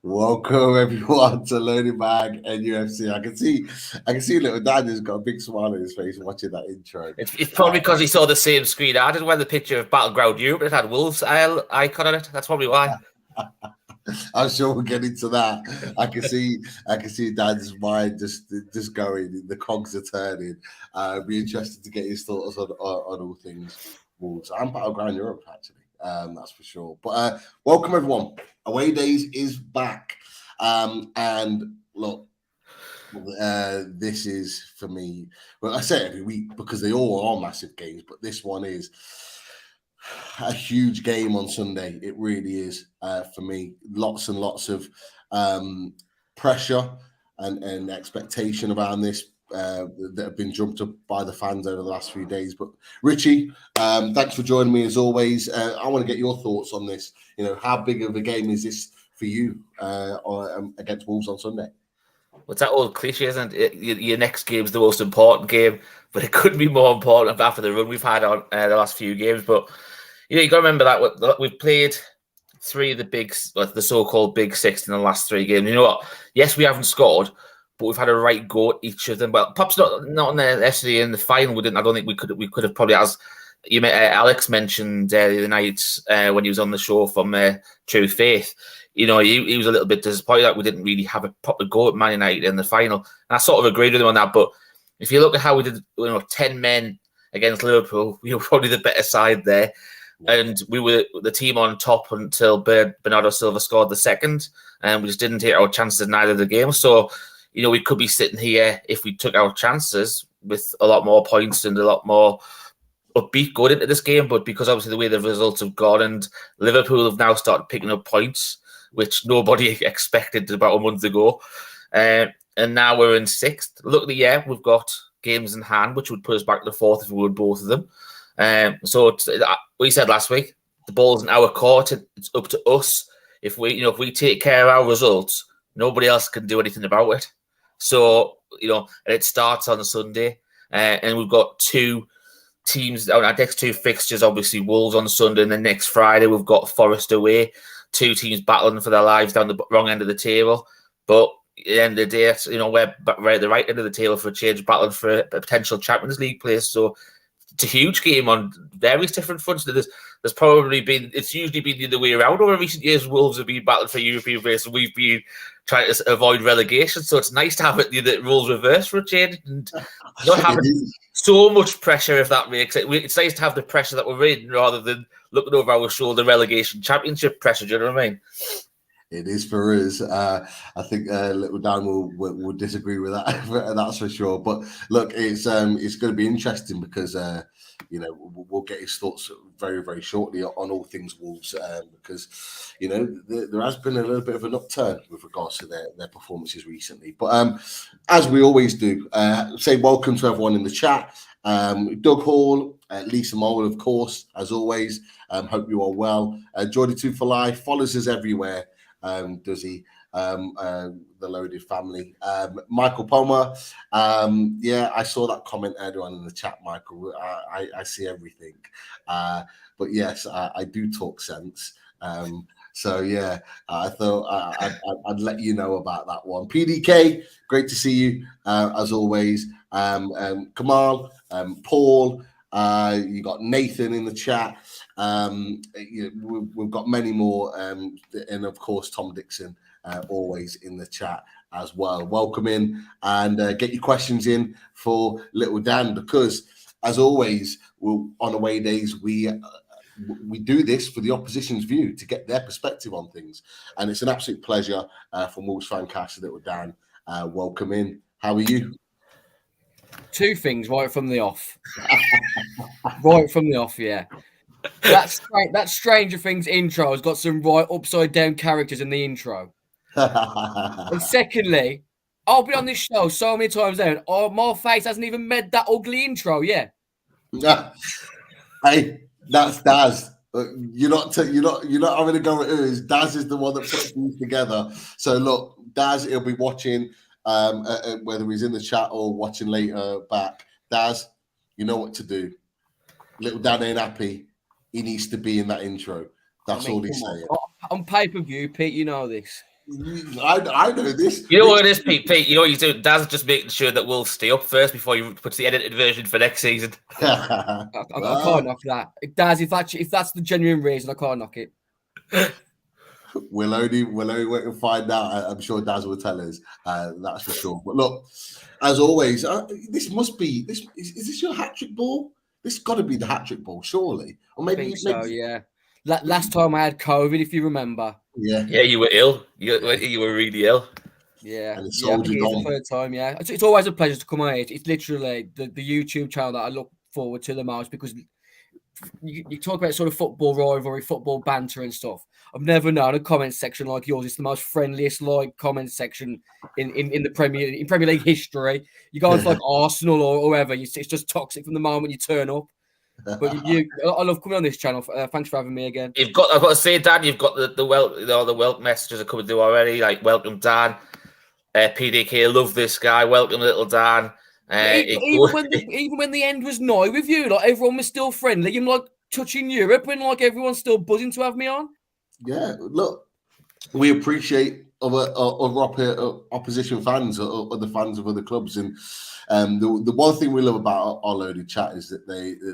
Welcome everyone to Loading Bag NUFC. I can see little Daniel's got a big smile on his face watching that intro. It's probably because he saw the same screen I did, where the picture of Battleground Europe it had Wolves icon on it. That's probably why. I'm sure we'll get into that. I can see Dan's mind just going. The cogs are turning. Be interested to get his thoughts on all things Wolves and Battleground Europe actually. That's for sure. But welcome everyone. Away Days is back. And look, this is for me. Well, I say it every week because they all are massive games, but this one is a huge game on Sunday. It really is for me. Lots and lots of pressure and expectation around this that have been jumped up by the fans over the last few days. But Richie, thanks for joining me as always. I want to get your thoughts on this. You know, how big of a game is this for you against Wolves on Sunday? What's that old cliche, isn't it? Your next game is the most important game, but it couldn't be more important after the run we've had on the last few games. But you know, you got to remember that we've played three of the so-called big six in the last three games. You know what? Yes, we haven't scored, but we've had a right go at each of them. Well, perhaps not necessarily in the final. We didn't. I don't think we could have probably, as you Alex mentioned the other night when he was on the show from True Faith. You know, he was a little bit disappointed that we didn't really have a proper go at Man United in the final. And I sort of agreed with him on that. But if you look at how we did, 10 men against Liverpool, we were probably the better side there. And we were the team on top until Bernardo Silva scored the second. And we just didn't take our chances in either of the games. So, you know, we could be sitting here if we took our chances with a lot more points and a lot more upbeat going into this game. But because obviously the way the results have gone and Liverpool have now started picking up points, which nobody expected about a month ago. And now we're in sixth. Luckily, yeah, we've got games in hand, which would put us back to fourth if we won both of them. So we said last week, the ball's in our court. It's up to us. If we take care of our results, nobody else can do anything about it. So, and it starts on a Sunday. And we've got two teams, our next two fixtures, obviously Wolves on Sunday, and then next Friday we've got Forest away. Two teams battling for their lives down the wrong end of the table. But at the end of the day, we're right at the right end of the table for a change, battling for a potential Champions League place. So it's a huge game on various different fronts. There's it's usually been the other way around over recent years. Wolves have been battling for European place, and we've been trying to avoid relegation. So it's nice to have it the roles reversed for a change and not having so much pressure, if that makes it. It's nice to have the pressure that we're in rather than looking over our shoulder relegation championship pressure. Do you know what I mean? It is for us. I think little Dan will disagree with that. That's for sure. But look, it's going to be interesting because we'll get his thoughts very, very shortly on all things Wolves because there has been a little bit of an upturn with regards to their performances recently. But as we always do, say welcome to everyone in the chat. Doug Hall, Lisa Mole, of course, as always. Hope you are well. Jordy 2 for Life follows us everywhere. Does he? The Loaded family. Michael Palmer. I saw that comment earlier on in the chat, Michael. I see everything. But yes, I do talk sense. So yeah, I thought I'd let you know about that one. PDK, great to see you as always. Kamal, Paul. You got Nathan in the chat. We've got many more, and of course Tom Dixon always in the chat as well. Welcome in and get your questions in for little Dan, because as always, on Away Days we do this for the opposition's view to get their perspective on things, and it's an absolute pleasure from WolvesFancast, little Dan. Welcome in. How are you? Two things right from the off. Yeah. That Stranger Things intro has got some right upside down characters in the intro. And secondly, I'll be on this show so many times now, and my face hasn't even made that ugly intro yet. Hey, that's Daz. You're not having a go at us. Daz is the one that puts these together. So look, Daz, he'll be watching. Whether he's in the chat or watching later back, Daz, you know what to do. Little Dan ain't happy. He needs to be in that intro. That's all he's saying. on pay-per-view, Pete, you know this. I know this. You know what it is, Pete? You know what you do? Daz just making sure that we'll stay up first before he puts the edited version for next season. I can't knock that. If that's the genuine reason, I can't knock it. We'll only wait and find out. I'm sure Daz will tell us. That's for sure. But look, as always, this must be this. Is this your hat trick ball? This got to be the hat trick ball, surely. Or maybe, I think so. Yeah. Last time I had COVID, if you remember. Yeah. Yeah, you were ill. You were really ill. Yeah. And it's the third time. Yeah. It's always a pleasure to come on here. It's literally the YouTube channel that I look forward to the most because you talk about sort of football rivalry, football banter and stuff. I've never known a comment section like yours. It's the most friendliest comment section in the Premier League history. You go into like Arsenal or whoever, it's just toxic from the moment you turn up. But I love coming on this channel. Thanks for having me again. I've got to say, Dan, you've got the welcome messages are coming through already. Like, welcome, Dan. PDK, love this guy. Welcome, little Dan. Even when the end was nigh with you, like everyone was still friendly. I'm like touching Europe when like everyone's still buzzing to have me on. Yeah, look, we appreciate other opposition fans or other fans of other clubs, and the one thing we love about our loaded chat is that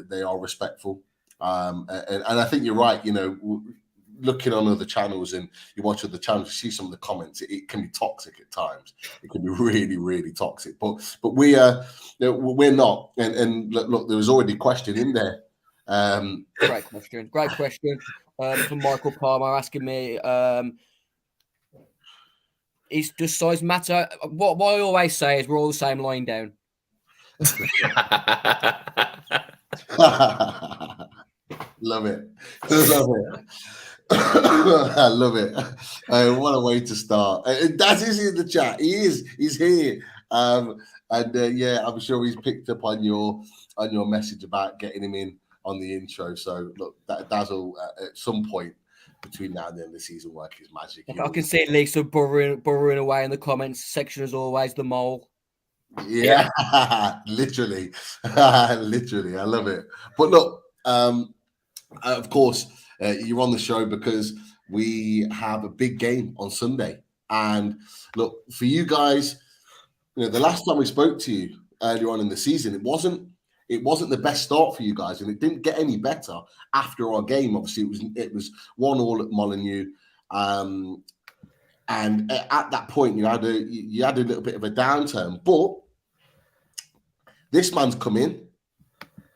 they are respectful, and I think you're right. You know, looking on other channels and you watch other channels, you see some of the comments. It can be toxic at times. It can be really, really toxic. But we're not. And look, there was already a question in there. Great question. From Michael Palmer asking me, does size matter? What I always say is we're all the same lying down. Love it. I love it. What a way to start. Daz is in the chat. He's here. Yeah, I'm sure he's picked up on your message about getting him in on the intro. So look, Daz will at some point between now and the end of the season work his magic. I can see Lisa burrowing away in the comments section as always, the mole. Yeah. literally. I love it. But look, of course, you're on the show because we have a big game on Sunday. And look, for you guys, you know, the last time we spoke to you earlier on in the season, it wasn't the best start for you guys, and it didn't get any better after our game. Obviously, it was 1-1 at Molineux, and at that point, you had a little bit of a downturn. But this man's come in,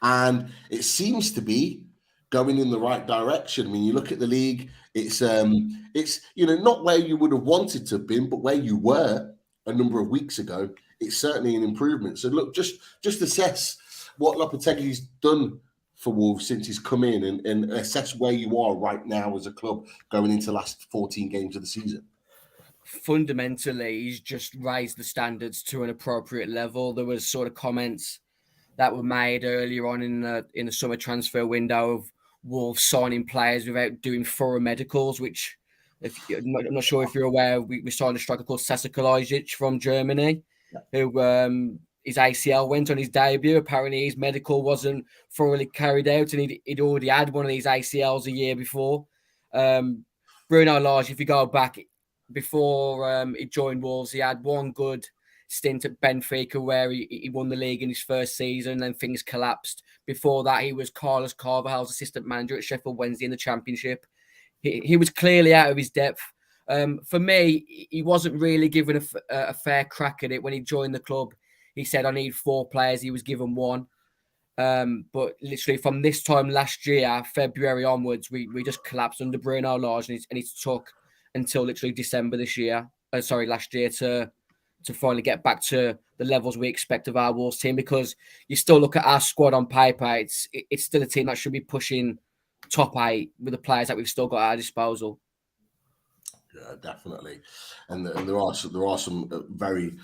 and it seems to be going in the right direction. When you look at the league, it's you know, not where you would have wanted to have been, but where you were a number of weeks ago. It's certainly an improvement. So look, just assess what Lopetegui's done for Wolves since he's come in, and assess where you are right now as a club going into the last 14 games of the season. Fundamentally, he's just raised the standards to an appropriate level. There was sort of comments that were made earlier on in the summer transfer window of Wolves signing players without doing thorough medicals, which I'm not sure if you're aware, we signed a striker called Sasa Kalajic from Germany, who his ACL went on his debut. Apparently his medical wasn't thoroughly carried out, and he'd already had one of these ACLs a year before. Bruno Lage, if you go back before he joined Wolves, he had one good stint at Benfica where he won the league in his first season, then things collapsed. Before that, he was Carlos Carvajal's assistant manager at Sheffield Wednesday in the Championship. He was clearly out of his depth. For me, he wasn't really given a fair crack at it when he joined the club. He said, I need 4 players. He was given 1. But literally from this time last year, February onwards, we just collapsed under Bruno Lage, and it took until literally December last year to finally get back to the levels we expect of our Wolves team, because you still look at our squad on paper, it's still a team that should be pushing top 8 with the players that we've still got at our disposal. Yeah, definitely. And there are some very,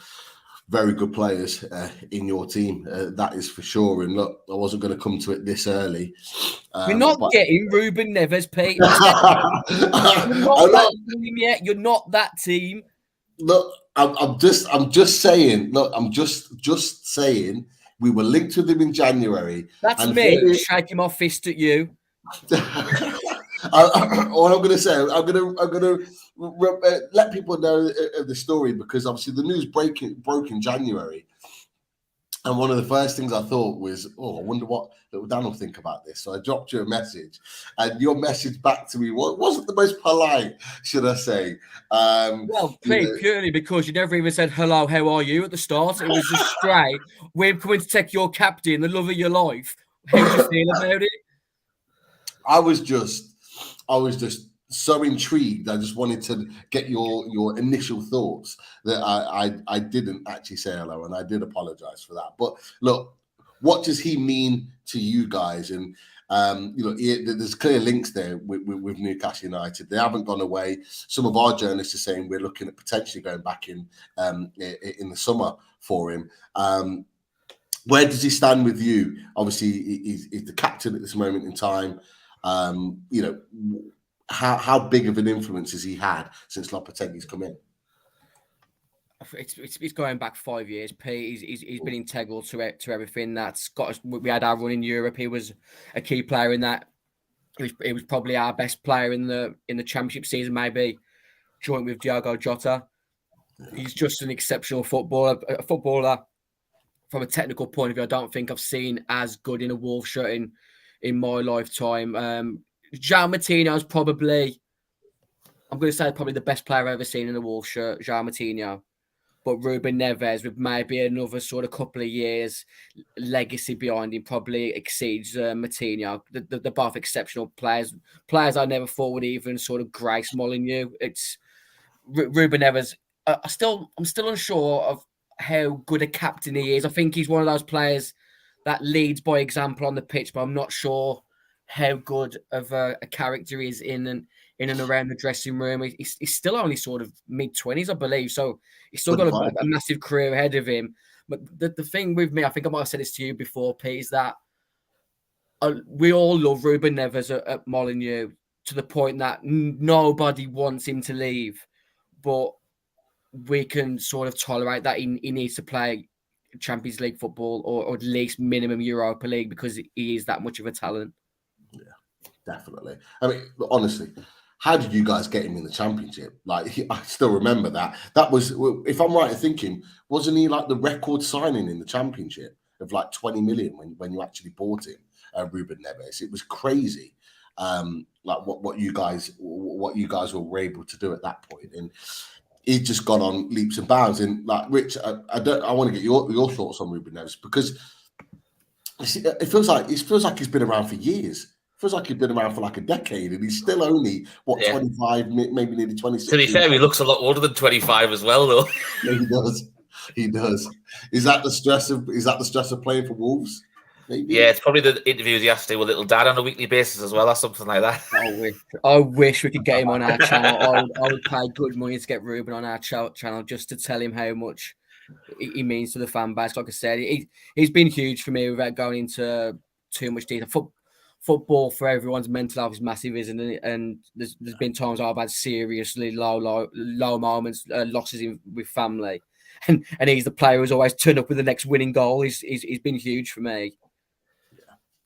very good players in your team. That is for sure. And look, I wasn't going to come to it this early. We're not getting Ruben Neves, Pete. You're not that team. Look, I'm just saying. Look, I'm just saying. We were linked with him in January. That's me shaking my fist at you. All I'm going to say, I'm going to let people know the story, because obviously the news broke in January. And one of the first things I thought was, I wonder what little Dan will think about this. So I dropped you a message, and your message back to me wasn't the most polite, should I say? Well, purely because you never even said hello, how are you at the start. It was just straight. We're coming to take your captain, the love of your life. How do you feel about it? I was just so intrigued. I just wanted to get your initial thoughts that I didn't actually say hello, and I did apologize for that. But look, what does he mean to you guys? And there's clear links there with Newcastle United. They haven't gone away. Some of our journalists are saying we're looking at potentially going back in the summer for him. Where does he stand with you? Obviously, he's the captain at this moment in time. How big of an influence has he had since Lopetegui's come in? It's going back 5 years. Pete, he's been integral to everything that's got us. We had our run in Europe. He was a key player in that. He was probably our best player in the championship season, maybe joint with Diogo Jota. He's just an exceptional footballer. A footballer from a technical point of view, I don't think I've seen as good in a Wolves shirt in my lifetime. João Moutinho is probably the best player I've ever seen in a Wolves shirt, João Moutinho. But Ruben Neves, with maybe another sort of couple of years legacy behind him, probably exceeds Moutinho. They're both exceptional players. Players I never thought would even sort of grace Molineux. It's Ruben Neves. I'm still unsure of how good a captain he is. I think he's one of those players that leads by example on the pitch, but I'm not sure how good of a character he is in and around the dressing room. He's still only sort of mid-20s, I believe. So he's still got a massive career ahead of him. But the thing with me, I think I might have said this to you before, Pete, is that we all love Ruben Neves at Molineux to the point that nobody wants him to leave. But we can sort of tolerate that he needs to play Champions League football or at least minimum Europa League because he is that much of a talent. Yeah, definitely. I mean, honestly, how did you guys get him in the Championship? Like, I still remember that. That was, if I'm right in thinking, wasn't he like the record signing in the Championship of like 20 million when you actually bought him, Ruben Neves? It was crazy. Like what you guys were able to do at that point, and he's just gone on leaps and bounds. And like Rich, I want to get your thoughts on Ruben Neves, because it feels like he's been around for years. It feels like he's been around for like a decade, and he's still only 25, maybe nearly 26. To be fair, he looks a lot older than 25 as well, though. Yeah, he does. Is that the stress of playing for Wolves? Maybe? Yeah, it's probably the interviews he has to do with little dad on a weekly basis as well, or something like that. I wish we could get him on our channel. I would pay good money to get Ruben on our channel just to tell him how much he means to the fan base. Like I said, he's been huge for me without going into too much detail. Football for everyone's mental health is massive, isn't it? And there's been times I've had seriously low moments, losses with family, and he's the player who's always turned up with the next winning goal. He's been huge for me.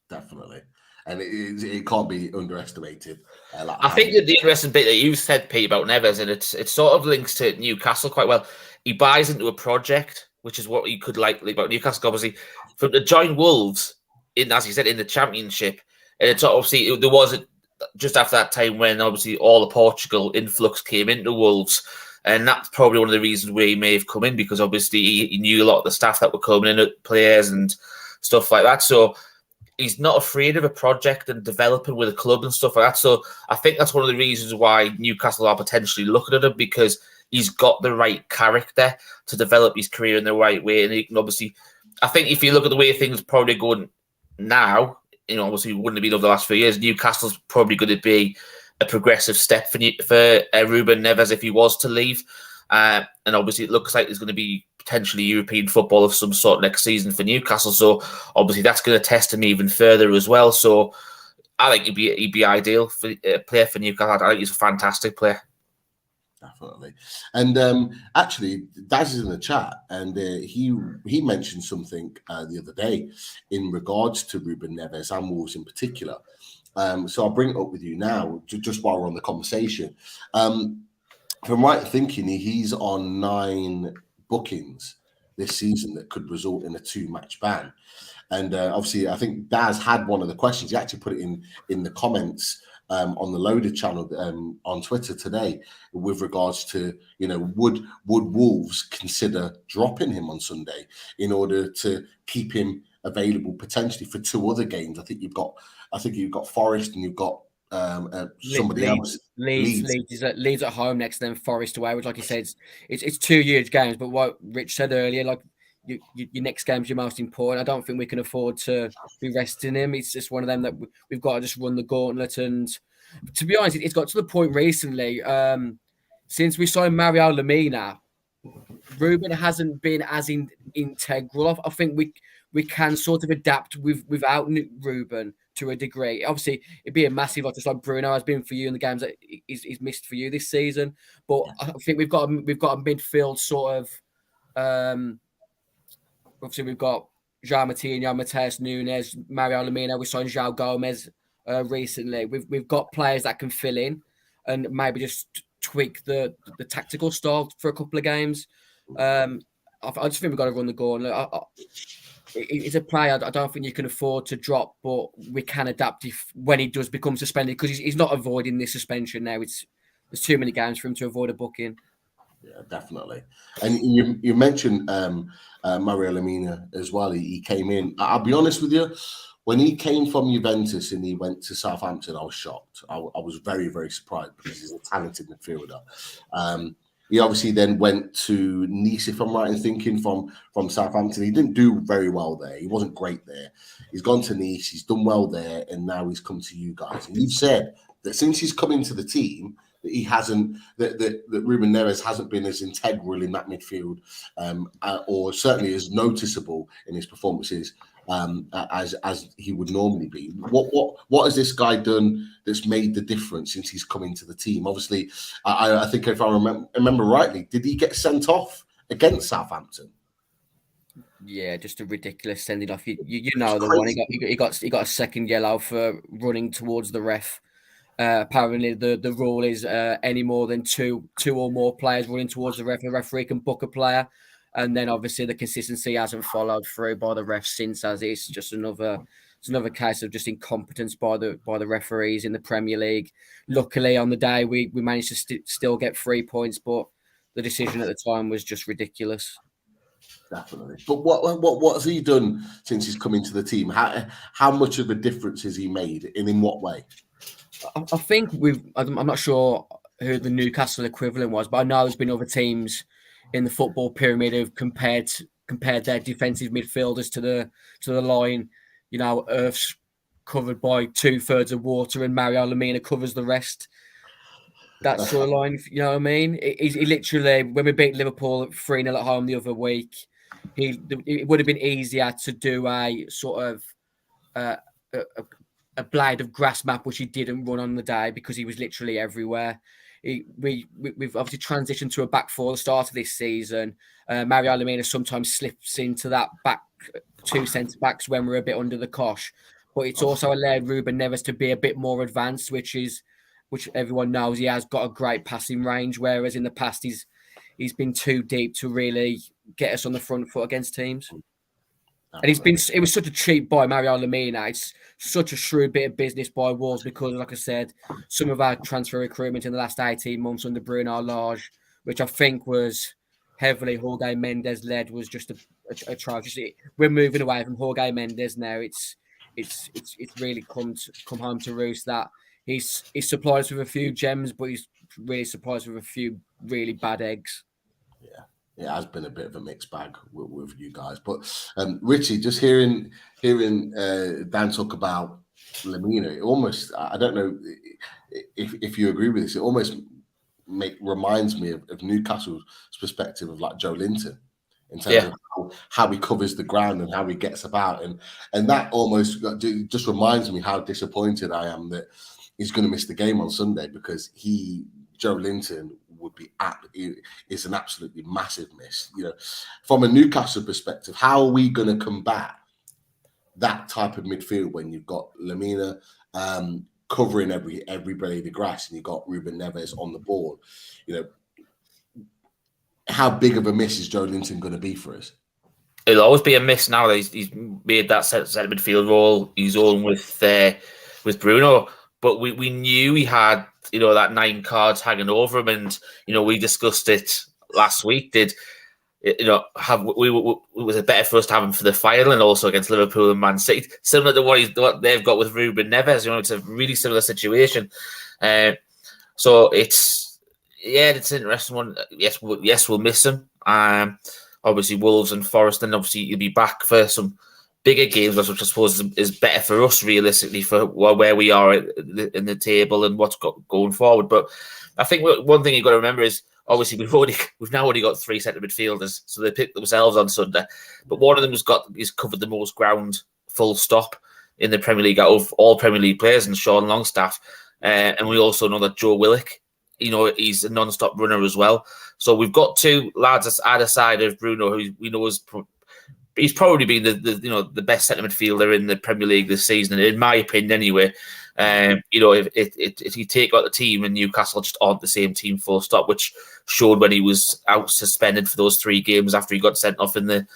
Definitely, and it can't be underestimated. I think that the interesting bit that you said, Pete, about Neves, and it sort of links to Newcastle quite well. He buys into a project, which is what you could like about Newcastle. Obviously, from the join Wolves in, as you said, in the Championship, and it's obviously there was just after that time when obviously all the Portugal influx came into Wolves, and that's probably one of the reasons where he may have come in, because obviously he knew a lot of the staff that were coming in, players and stuff like that. So he's not afraid of a project and developing with a club and stuff like that. So I think that's one of the reasons why Newcastle are potentially looking at him, because he's got the right character to develop his career in the right way. And he can obviously, I think if you look at the way things are probably going now, obviously it wouldn't have been over the last few years, Newcastle's probably going to be a progressive step for Ruben Neves if he was to leave. And obviously it looks like there's going to be potentially European football of some sort next season for Newcastle. So obviously that's going to test him even further as well. So I think he'd be ideal for a player for Newcastle. I think he's a fantastic player. Definitely. And actually, Daz is in the chat, and he mentioned something the other day in regards to Ruben Neves and Wolves in particular. So I'll bring it up with you now, just while we're on the conversation. If I'm right in thinking, he's on 9 bookings this season that could result in a 2-match ban. And obviously, I think Daz had one of the questions. He actually put it in the comments on the Loaded channel on Twitter today, with regards to, would Wolves consider dropping him on Sunday in order to keep him available potentially for 2 other games? I think you've got Forest and you've got somebody else. Leeds at home next, then Forest away, which, like you said, it's 2 huge games. But what Rich said earlier, like your next game's your most important. I don't think we can afford to be resting him. It's just one of them that we've got to just run the gauntlet. And to be honest, it's got to the point recently, since we signed Mario Lemina, Ruben hasn't been as integral. I think we can sort of adapt without Ruben to a degree. Obviously, it'd be a massive, just like Bruno has been for you in the games that he's missed for you this season. But I think we've got a midfield sort of. Obviously, we've got João Moutinho, Mateus Nunes, Mario Lemina. We signed Joao Gomes recently. We've got players that can fill in and maybe just tweak the tactical style for a couple of games. I just think we've got to run the gauntlet. It's a player I don't think you can afford to drop, but we can adapt when he does become suspended, because he's not avoiding this suspension now. There's too many games for him to avoid a booking. Yeah, definitely. And you mentioned Mario Lemina as well. He came in. I'll be honest with you, when he came from Juventus and he went to Southampton, I was shocked. I was very, very surprised, because he's a talented midfielder. He obviously then went to Nice, if I'm right in thinking, from Southampton. He didn't do very well there. He wasn't great there. He's gone to Nice. He's done well there, and now he's come to you guys. And you've said that since he's come into the team, that he hasn't, that Ruben Neves hasn't been as integral in that midfield, or certainly as noticeable in his performances as he would normally be. What has this guy done that's made the difference since he's come into the team? Obviously, I think if I remember rightly, did he get sent off against Southampton? Yeah, just a ridiculous sending off. You know the one. He got a second yellow for running towards the ref. Apparently, the rule is any more than two or more players running towards the referee can book a player. And then obviously the consistency hasn't followed through by the refs since, as it's just another case of just incompetence by the referees in the Premier League. Luckily, on the day we managed to still get 3 points, but the decision at the time was just ridiculous. Definitely. But what has he done since he's come into the team? How much of a difference has he made, and in what way? I think I'm not sure who the Newcastle equivalent was, but I know there's been other teams in the football pyramid who've compared their defensive midfielders to the line. You know, Earth's covered by 2/3 of water, and Mario Lemina covers the rest. That sort of line, you know what I mean? He literally, when we beat Liverpool 3-0 at home the other week, it would have been easier to do a sort of a blade of grass map, which he didn't run on the day because he was literally everywhere. We've obviously transitioned to a back four at the start of this season. Mario Lemina sometimes slips into that back 2 centre backs when we're a bit under the cosh, but it's also allowed Ruben Neves to be a bit more advanced, which everyone knows he has got a great passing range, whereas in the past he's been too deep to really get us on the front foot against teams. And it was such a cheap buy, Mario Lemina. It's such a shrewd bit of business by Wolves because, like I said, some of our transfer recruitment in the last 18 months under Bruno Lage, which I think was heavily Jorge Mendes led, was just a atrocious. We're moving away from Jorge Mendes now. It's really come home to roost that he's supplied us with a few gems, but he's really supplied us with a few really bad eggs. Yeah. It has been a bit of a mixed bag with you guys. But Richie, just hearing Dan talk about Lemina, it almost, I don't know if you agree with this, it almost reminds me of Newcastle's perspective of like Joe Linton in terms of how he covers the ground and how he gets about. And that almost just reminds me how disappointed I am that he's going to miss the game on Sunday, because Joe Linton is an absolutely massive miss. You know, from a Newcastle perspective, how are we going to combat that type of midfield when you've got Lemina, covering every blade of grass, and you got Ruben Neves on the ball. How big of a miss is Joe Linton going to be for us? It'll always be a miss now that he's made that centre midfield role his own with Bruno. But we knew he had that 9 cards hanging over him, and we discussed it last week. It was it better for us to have him for the final and also against Liverpool and Man City, similar to what they've got with Ruben Neves. It's a really similar situation. So it's an interesting one. Yes, we'll miss him. Obviously Wolves and Forest, and obviously he'll be back for some bigger games, which I suppose is better for us realistically for where we are in the table and what's going forward. But I think one thing you've got to remember is, obviously, we've now only got 3 centre midfielders, so they picked themselves on Sunday. But one of them has covered the most ground, full stop, in the Premier League out of all Premier League players, and Sean Longstaff. And we also know that Joe Willock, he's a non-stop runner as well. So we've got 2 lads either side of Bruno, who we know he's probably been the best centre midfielder in the Premier League this season, in my opinion, anyway. If you take out the team, and Newcastle just aren't the same team, full stop, which showed when he was out suspended for those 3 games after he got sent off in the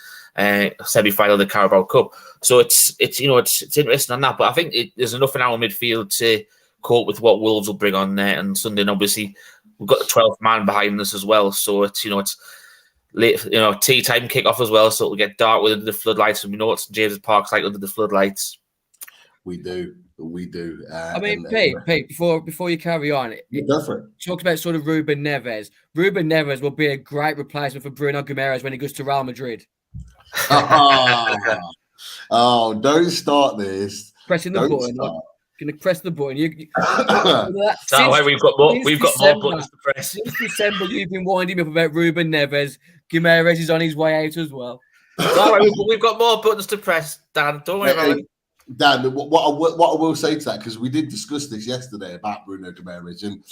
semi-final of the Carabao Cup. So it's interesting on that, but I think there's enough in our midfield to cope with what Wolves will bring on there on Sunday. And obviously we've got the 12th man behind us as well, so it's late, tea time kick-off as well, so it'll get dark under the floodlights, and we know what St James's Park's like under the floodlights. We do. I mean, Pete, before you carry on, go for it. Talk about sort of Ruben Neves. Ruben Neves will be a great replacement for Bruno Guimaraes when he goes to Real Madrid. Oh, don't start this. Pressing the button. Going to press the button. We've got more buttons to press. Since December, you've been winding me up about Ruben Neves. Guimaraes is on his way out as well. We've got more buttons to press, Dan. Don't worry about it. Dan, what I will say to that, because we did discuss this yesterday about Bruno Guimaraes, and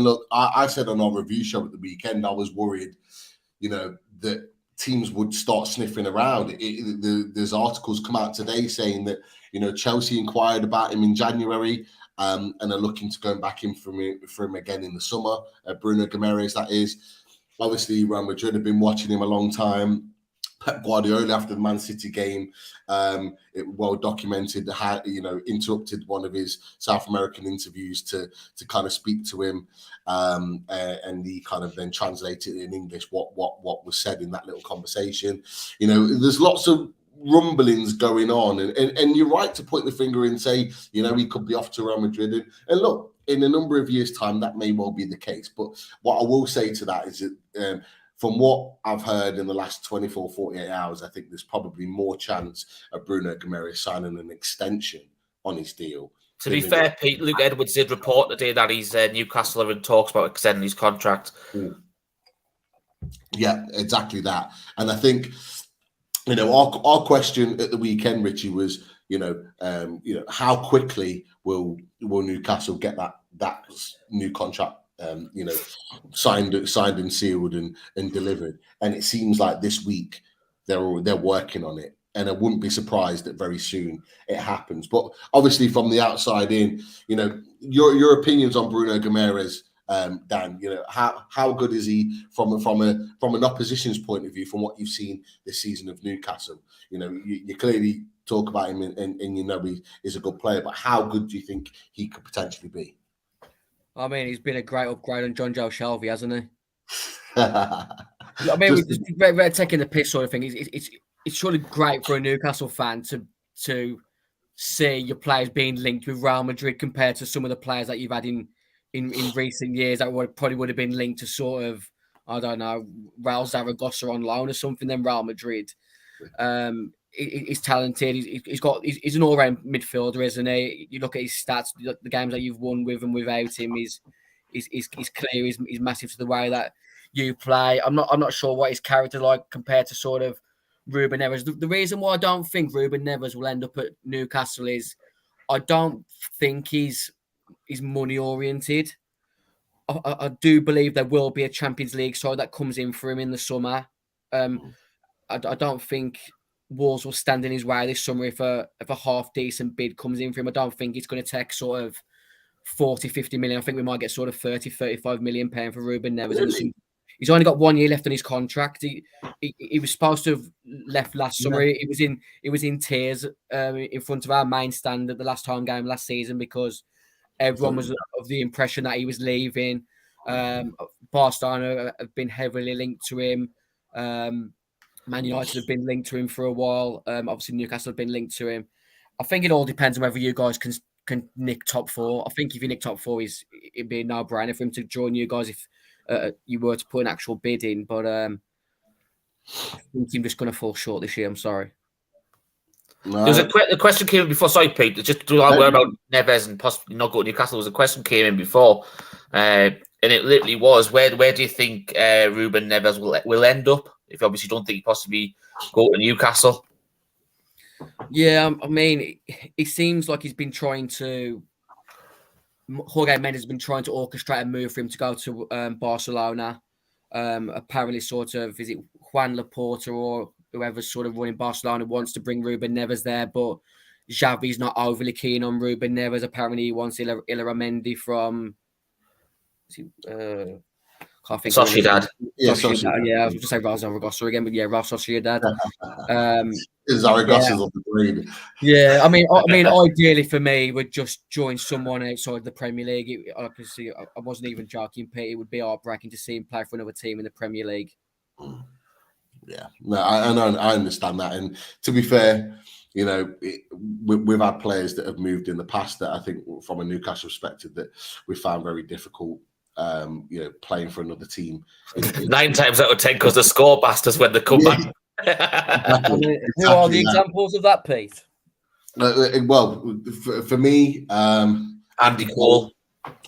look, I said on our review show at the weekend, I was worried, that teams would start sniffing around. There's articles come out today saying that Chelsea inquired about him in January, and are looking to go back in for him again in the summer. Bruno Guimaraes, that is. Obviously, Real Madrid have been watching him a long time. Pep Guardiola, after the Man City game, it well documented how interrupted one of his South American interviews to kind of speak to him, and he kind of then translated in English what was said in that little conversation. There's lots of rumblings going on, and you're right to point the finger and say he could be off to Real Madrid, and look, in a number of years' time that may well be the case. But what I will say to that is that from what I've heard in the last 24, 48 hours, I think there's probably more chance of Bruno Guimaraes signing an extension on his deal. To be fair, Pete, Luke Edwards did report today that he's Newcastle are in talks about extending his contract. Yeah, exactly that. And I think, our question at the weekend, Richie, was, how quickly will Newcastle get that new contract signed and sealed and delivered? And it seems like this week they're working on it, and I wouldn't be surprised that very soon it happens. But obviously, from the outside in, your opinions on Bruno Guimaraes, Dan. How good is he from an opposition's point of view, from what you've seen this season of Newcastle? You clearly talk about him, and he is a good player, but how good do you think he could potentially be? I mean, he's been a great upgrade on John Joe Shelby, hasn't he? I mean, we're taking the piss sort of thing. It's surely great for a Newcastle fan to see your players being linked with Real Madrid compared to some of the players that you've had in recent years that probably would have been linked to sort of, I don't know, Real Zaragoza on loan or something, then Real Madrid. He's talented. He's an all-round midfielder, isn't he? You look at his stats, the games that you've won with and without him. He's clear. He's massive to the way that you play. I'm not sure what his character like compared to sort of Ruben Neves. The reason why I don't think Ruben Neves will end up at Newcastle is I don't think he's money oriented. I do believe there will be a Champions League side that comes in for him in the summer. I don't think Wolves will stand in his way this summer if a half decent bid comes in for him. I don't think it's going to take sort of 40, 50 million. I think we might get sort of 30, 35 million pound for Ruben Neves. Really? He's only got 1 year left on his contract. He was supposed to have left last summer. He was in tears in front of our main stand at the last home game last season because everyone was of the impression that he was leaving. Barcelona have been heavily linked to him. Man United have been linked to him for a while. Obviously, Newcastle have been linked to him. I think it all depends on whether you guys can nick top four. I think if you nick top four, it'd be a no-brainer for him to join you guys if you were to put an actual bid in. But I think I'm just going to fall short this year. I'm sorry. No. There was a question came in before. Sorry, Pete. Just to worry about Neves and possibly not going to Newcastle. There was a question came in before, and it literally was, where do you think Ruben Neves will end up? If you obviously don't think he possibly go to Newcastle. Yeah, I mean, it seems like he's been trying to. Jorge Mendes has been trying to orchestrate a move for him to go to Barcelona. Apparently, sort of, is it Juan Laporta or whoever's sort of running Barcelona wants to bring Ruben Neves there, but Xavi's not overly keen on Ruben Neves. Apparently, he wants Illaramendi from. Can't think Sociedad. Yeah, I was going to say Real Zaragoza again, but yeah, Real Sociedad. Zaragoza's on the green. Yeah, I mean, ideally for me, would just join someone outside the Premier League. Obviously, I wasn't even joking, Pete. It would be heartbreaking to see him play for another team in the Premier League. Yeah, no, I understand that, and to be fair, you know, we've had players that have moved in the past that I think, from a Newcastle perspective, that we found very difficult. You know, playing for another team 9 times out of 10 because the score bastards when they come back. Exactly. Who are the examples of that, Pete? Well, for me, Andy Cole.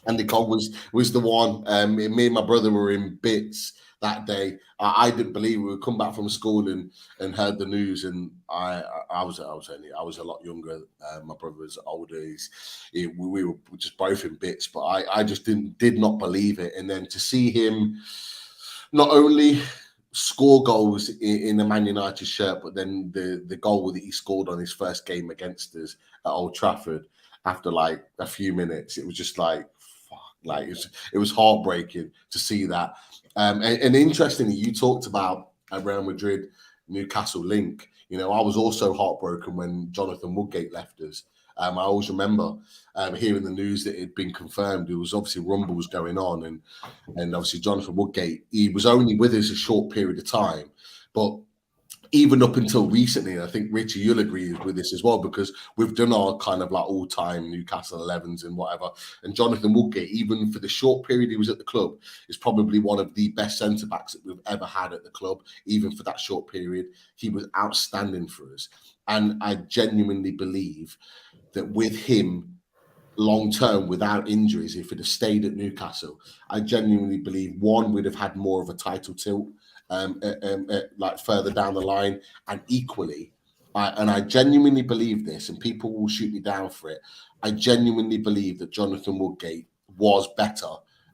Andy Cole was the one. Me and my brother were in bits that day. I didn't believe we would come back from school and heard the news, and I was a lot younger. My brother was older. We were just both in bits, but I just did not believe it. And then to see him not only score goals in the Man United shirt, but then the goal that he scored on his first game against us at Old Trafford after like a few minutes, it was just like, fuck, like it was heartbreaking to see that. And interestingly, you talked about a Real Madrid Newcastle link. You know, I was also heartbroken when Jonathan Woodgate left us. I always remember hearing the news that it had been confirmed. There was obviously rumbles going on, and obviously Jonathan Woodgate, he was only with us a short period of time, but even up until recently, I think Richie, you'll agree with this as well, because we've done our kind of like all-time Newcastle 11s and whatever. And Jonathan Woodgate, even for the short period he was at the club, is probably one of the best centre-backs that we've ever had at the club. Even for that short period, he was outstanding for us. And I genuinely believe that with him, long-term, without injuries, if he'd have stayed at Newcastle, I genuinely believe, one, we'd have had more of a title tilt, like further down the line, and equally, I genuinely believe this, and people will shoot me down for it, I genuinely believe that Jonathan Woodgate was better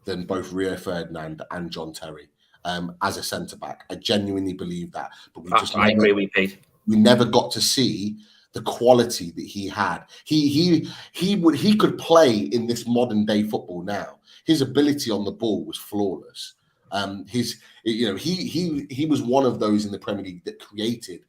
than both Rio Ferdinand and John Terry as a centre-back. I genuinely believe that, but I agree with Pete. We never got to see the quality that he had. He could play in this modern day football now. His ability on the ball was flawless. He was one of those in the Premier League that created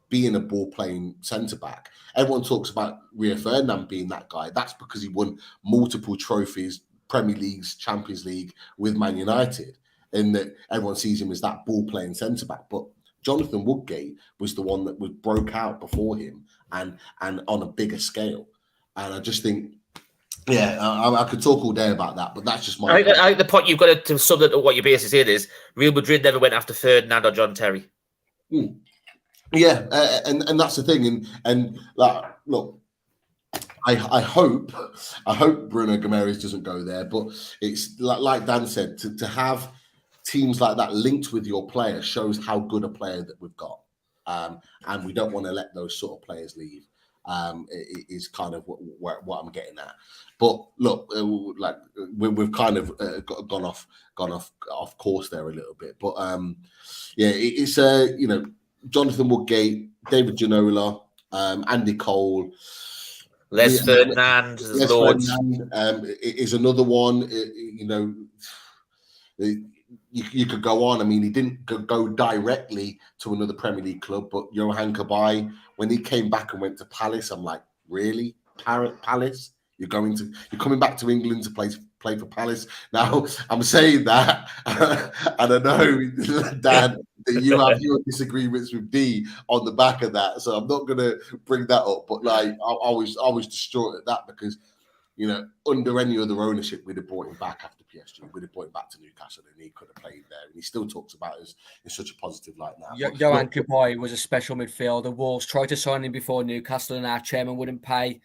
being a ball playing centre back. Everyone talks about Rio Ferdinand being that guy. That's because he won multiple trophies, Premier Leagues, Champions League with Man United, and that everyone sees him as that ball playing centre back. But Jonathan Woodgate was the one that broke out before him and on a bigger scale. And I just think, yeah, I could talk all day about that, but that's just my. I think the point you've got to sum up what you're basically saying is Real Madrid never went after Ferdinand or John Terry. Yeah, and that's the thing, and like, look, I hope Bruno Guimaraes doesn't go there, but it's like Dan said, to have teams like that linked with your player shows how good a player that we've got, and we don't want to let those sort of players leave. It is kind of what I'm getting at. But look, like we've kind of gone off course there a little bit. But yeah, it's Jonathan Woodgate, David Ginola, Andy Cole. Les Ferdinand, there's Les loads. Ferdinand is another one. You could go on. I mean, he didn't go directly to another Premier League club, but Yohan Cabaye, when he came back and went to Palace, I'm like, really, Palace? You're coming back to England to play for Palace. Now, I'm saying that, and I know, Dan, that you have your disagreements with D on the back of that, so I'm not going to bring that up. But like, I was distraught at that because, under any other ownership, we'd have brought him back after PSG. We'd have brought him back to Newcastle, and he could have played there. And he still talks about us in such a positive light now. Yohan Cabaye was a special midfielder. Wolves tried to sign him before Newcastle, and our chairman wouldn't pay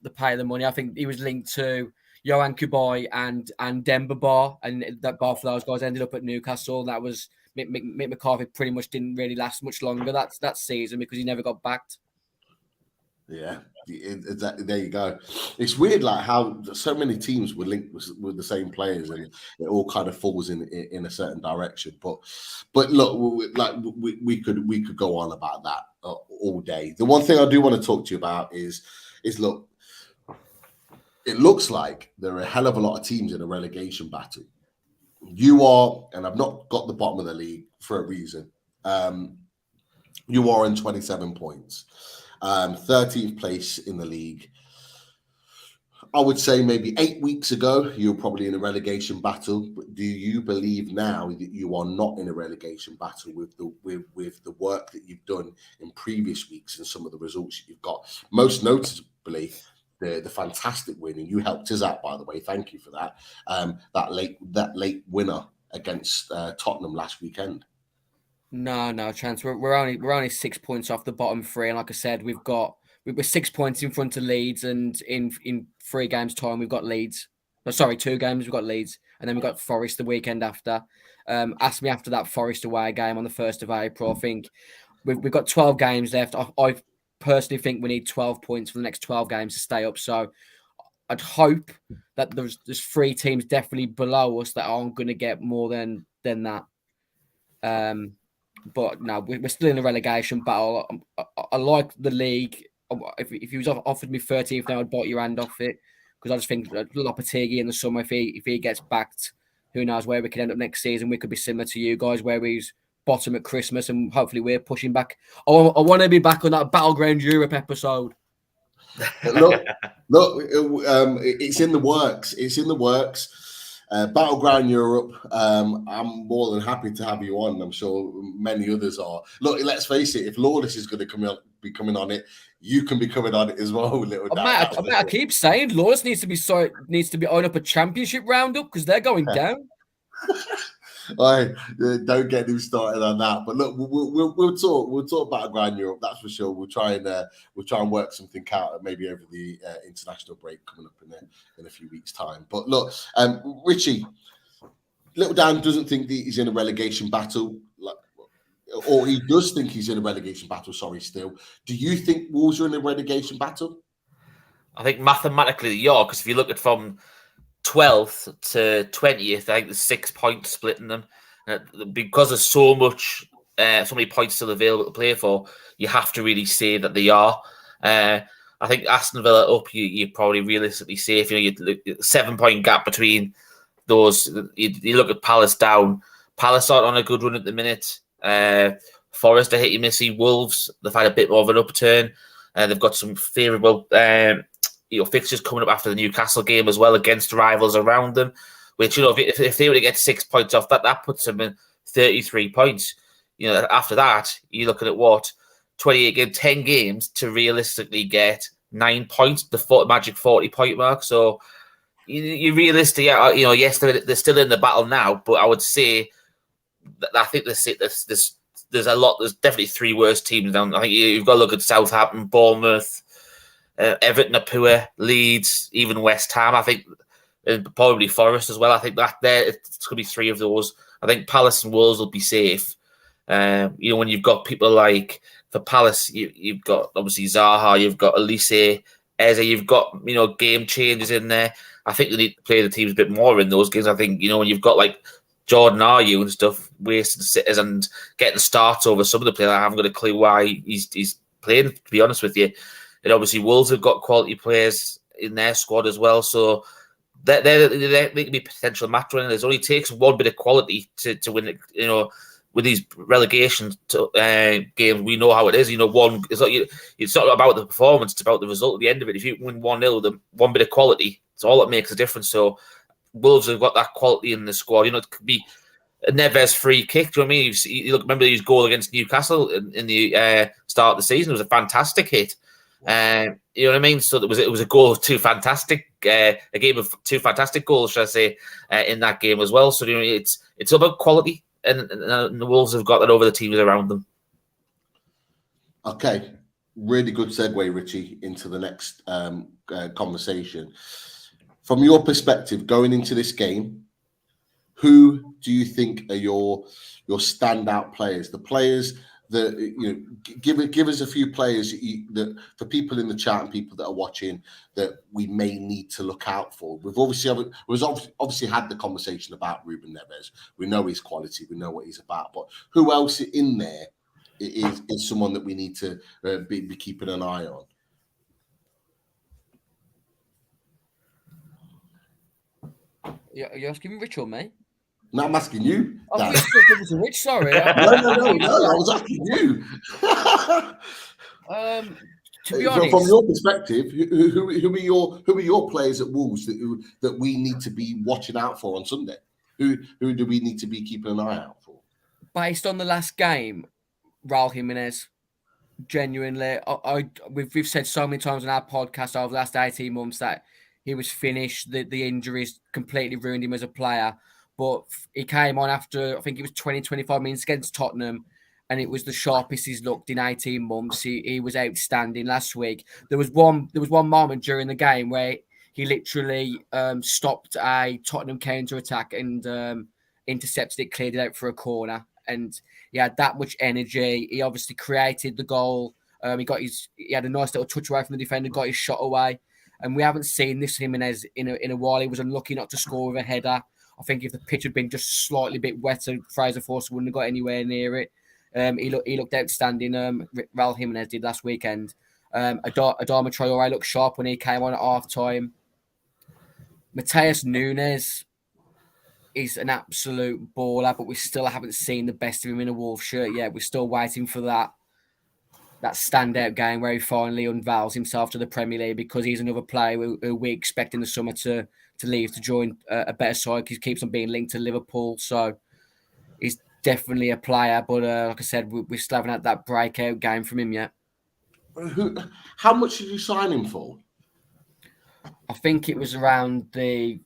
the money. I think he was linked to Yohan Cabaye and Demba Ba, and that both of those guys ended up at Newcastle. That was Mick McCarthy. Pretty much didn't really last much longer that season because he never got backed. Yeah, exactly. There you go. It's weird, like how so many teams were linked with the same players, and it all kind of falls in a certain direction. But look, we could go on about that all day. The one thing I do want to talk to you about is look, it looks like there are a hell of a lot of teams in a relegation battle. You are, and I've not got the bottom of the league for a reason. You are on 27 points. 13th place in the league. I would say maybe 8 weeks ago, you were probably in a relegation battle. But do you believe now that you are not in a relegation battle with the work that you've done in previous weeks and some of the results that you've got? Most notably, the fantastic win, and you helped us out, by the way. Thank you for that. That late winner against Tottenham last weekend. No chance. We're only 6 points off the bottom three, and like I said, we're 6 points in front of Leeds, and in 3 games time we've got Leeds. No, sorry, 2 games we've got Leeds, and then we've got Forest the weekend after. Ask me after that Forest away game on the 1st of April. I think we've got 12 games left. I personally think we need 12 points for the next 12 games to stay up. So I'd hope that there's 3 teams definitely below us that aren't going to get more than that. But no, we're still in a relegation battle. I like the league. If you was offered me 13th now, I'd bite your hand off it, because I just think Lopetegui in the summer, if he gets backed, who knows where we could end up next season. We could be similar to you guys, where he's bottom at Christmas, and hopefully we're pushing back. I want to be back on that Battleground Europe episode. Look, it's in the works. It's in the works. Battleground Europe. I'm more than happy to have you on. I'm sure many others are. Look, let's face it. If Lawless is going to be coming on it, you can be coming on it as well. I keep saying Lawless needs to be on up a championship roundup because they're going down. Don't get him started on that. But look, we'll talk Battleground Europe. That's for sure. We'll try and work something out maybe over the international break coming up in a few weeks' time. But look, Richie, Little Dan doesn't think that he's in a relegation battle, or he does think he's in a relegation battle. Sorry, still. Do you think Wolves are in a relegation battle? I think mathematically they are, because if you look at from 12th to 20th, I think there's 6 points splitting them. Because there's so many points still available to play for, you have to really say that they are. I think Aston Villa up, you probably realistically safe. You 7-point gap between those. You look at Palace down. Palace aren't on a good run at the minute. Forest are hitting missy. Wolves, they've had a bit more of an upturn. They've got some favourable fixtures coming up after the Newcastle game as well against rivals around them, which, if they were to get 6 points off that puts them in 33 points. After that, you're looking at 28 games, 10 games to realistically get 9 points, the magic 40-point mark. So you realistically, yes, they're still in the battle now, but I would say that I think there's a lot. There's definitely 3 worse teams down. I think you've got to look at Southampton, Bournemouth, Everton are poor, Leeds, even West Ham. I think probably Forest as well. I think that it's going to be 3 of those. I think Palace and Wolves will be safe. When you've got people like, for Palace, you've got obviously Zaha, you've got Elise, Eze, you've got game changes in there. I think they need to play the teams a bit more in those games. I think when you've got like Jordan Ayew and stuff wasting sitters and getting starts over some of the players, I haven't got a clue why he's playing. To be honest with you. And obviously Wolves have got quality players in their squad as well. So they can be potential match winners. It only takes one bit of quality to win it. You know, with these relegation games, we know how it is. You know, it's not about the performance; it's about the result at the end of it. If you win 1-0, the one bit of quality, it's all that makes a difference. So Wolves have got that quality in the squad. You know, it could be a Neves free kick. Do you know what I mean? Remember his goal against Newcastle in the start of the season? It was a fantastic hit. You know what I mean? So it was a goal of two fantastic, a game of two fantastic goals, should I say, in that game as well. So you know, it's about quality, and the Wolves have got that over the teams around them. Okay, really good segue, Richie, into the next conversation. From your perspective, going into this game, who do you think are your standout players? The players that, you know, give us a few players that for people in the chat and people that are watching that we may need to look out for. We've obviously had the conversation about Ruben Neves. We know his quality, we know what he's about, but who else in there is someone that we need to be keeping an eye on? You're asking Rich or me? No, I'm asking you. I thought you were Rich, sorry. No, I was asking you. To be honest, from your perspective, who are your players at Wolves that we need to be watching out for on Sunday? Who do we need to be keeping an eye out for? Based on the last game, Raul Jimenez. Genuinely, we've said so many times on our podcast over the last 18 months that he was finished. The injuries completely ruined him as a player. But he came on after, I think it was 20-25 minutes against Tottenham, and it was the sharpest he's looked in 18 months. He was outstanding last week. There was one moment during the game where he literally stopped a Tottenham counter-attack and intercepted it, cleared it out for a corner. And he had that much energy. He obviously created the goal. He had a nice little touch away from the defender, got his shot away. And we haven't seen this Jimenez in a while. He was unlucky not to score with a header. I think if the pitch had been just slightly bit wetter, Fraser Forster wouldn't have got anywhere near it. He looked outstanding. Raul Jimenez did last weekend. Adama Traore looked sharp when he came on at half time. Mateus Nunes is an absolute baller, but we still haven't seen the best of him in a Wolves shirt yet. We're still waiting for that standout game where he finally unveils himself to the Premier League, because he's another player who we expect in the summer to leave to join a better side. He keeps on being linked to Liverpool, so he's definitely a player. But like I said, we still haven't had that breakout game from him yet. How much did you sign him for? I think it was around the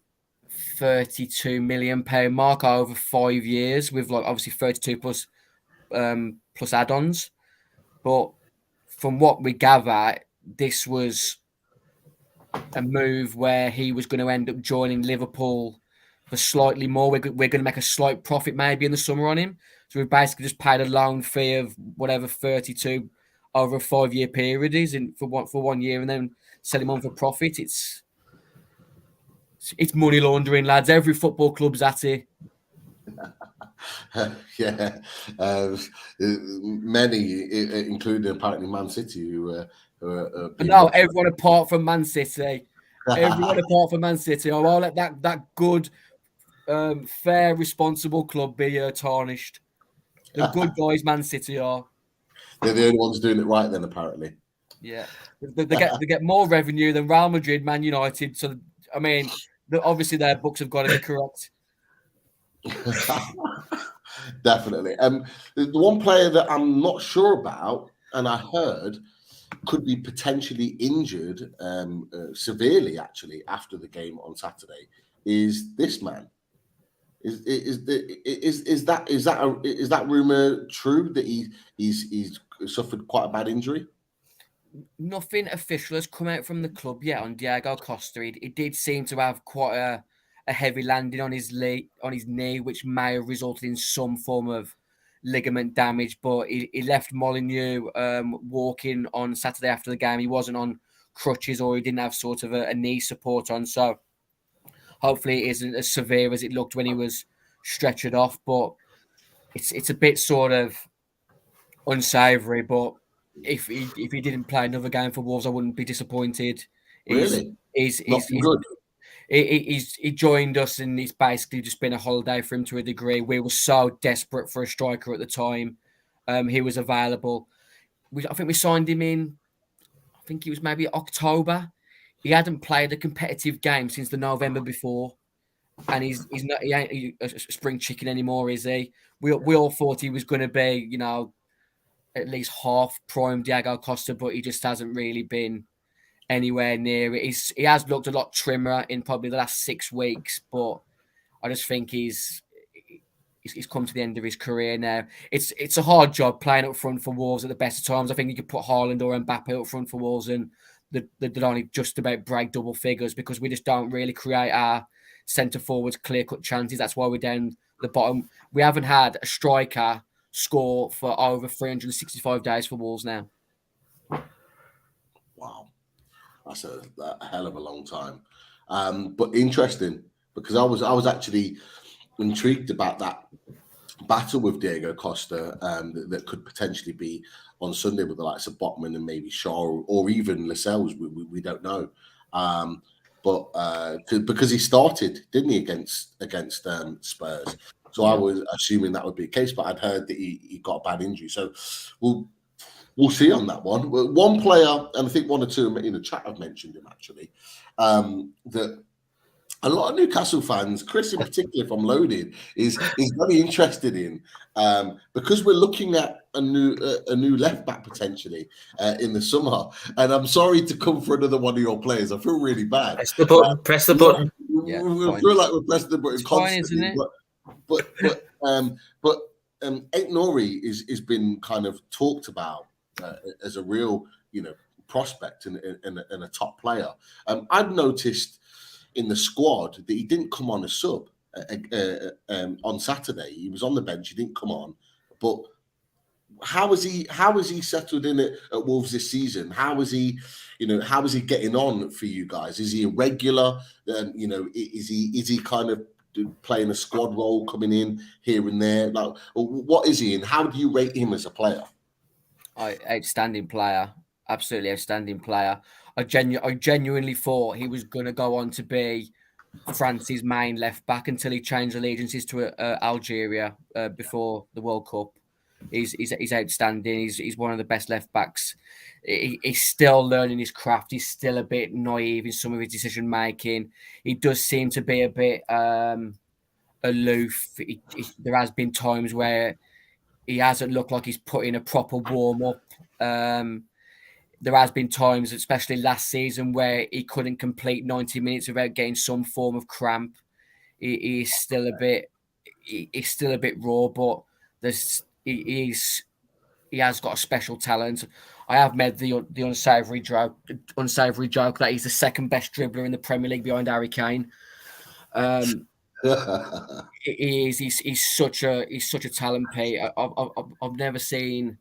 £32 million mark over 5 years, with like obviously 32 plus add-ons. But from what we gather, this was a move where he was going to end up joining Liverpool for slightly more. We're going to make a slight profit maybe in the summer on him. So we basically just paid a loan fee of whatever 32 over a 5-year period is for 1 year, and then sell him on for profit. It's money laundering, lads. Every football club's at it. Yeah, many, including apparently Man City, who no, everyone apart from Man City. Everyone apart from Man City. Oh, I'll let that good, fair, responsible club be tarnished. The good guys, Man City are. They're the only ones doing it right then, apparently. Yeah, they get more revenue than Real Madrid, Man United. So I mean, obviously their books have got to be correct. Definitely. The one player that I'm not sure about, and I heard could be potentially injured severely, actually, after the game on Saturday, is this man. Is that rumor true that he's suffered quite a bad injury? Nothing official has come out from the club yet on Diego Costa. He did seem to have quite a heavy landing on his knee, which may have resulted in some form of ligament damage. But he left Molineux walking on Saturday after the game. He wasn't on crutches, or he didn't have sort of a knee support on. So hopefully it isn't as severe as it looked when he was stretchered off. But it's a bit sort of unsavoury. But if he didn't play another game for Wolves, I wouldn't be disappointed. Really? He's good. He joined us, and it's basically just been a holiday for him to a degree. We were so desperate for a striker at the time. He was available. I think we signed him in, I think it was maybe October. He hadn't played a competitive game since the November before, and he ain't a spring chicken anymore, is he? We all thought he was going to be, you know, at least half prime Diego Costa, but he just hasn't really been anywhere near it. He has looked a lot trimmer in probably the last 6 weeks, but I just think he's come to the end of his career now. It's a hard job playing up front for Wolves at the best of times. I think you could put Haaland or Mbappe up front for Wolves, and they'd only just about break double figures, because we just don't really create our centre forwards clear-cut chances. That's why we're down the bottom. We haven't had a striker score for over 365 days for Wolves now. Wow. That's a hell of a long time. But interesting, because I was actually intrigued about that battle with Diego Costa that could potentially be on Sunday with the likes of Botman and maybe Shaw or even Lascelles. We don't know. But because he started, didn't he, against Spurs? So I was assuming that would be the case, but I'd heard that he got a bad injury. So we'll see on that one. One player, and I think one or two in the chat have mentioned him actually, that a lot of Newcastle fans, Chris in particular, if I'm loaded, is very interested in, because we're looking at a new left back potentially in the summer. And I'm sorry to come for another one of your players. I feel really bad. Press the button. Press the button. We feel like we're pressing the button constantly. Fine, isn't it? But Ait-Nouri is been kind of talked about as a real, prospect and a top player. I've noticed in the squad that he didn't come on a sub on Saturday. He was on the bench. He didn't come on. But how is he settled in at Wolves this season? How is he getting on for you guys? Is he a regular? Is he kind of playing a squad role, coming in here and there? Like, what is he, and how do you rate him as a player? Outstanding player, absolutely outstanding player. I genuinely thought he was going to go on to be France's main left back until he changed allegiances to Algeria before the World Cup. He's outstanding. He's one of the best left backs. He's still learning his craft. He's still a bit naive in some of his decision making. He does seem to be a bit aloof. There has been times where he hasn't looked like he's put in a proper warm up. There has been times, especially last season, where he couldn't complete 90 minutes without getting some form of cramp. He's still a bit raw, but he has got a special talent. I have made the unsavoury joke that he's the second best dribbler in the Premier League behind Harry Kane. He's such a talent, Pete. I've never seen.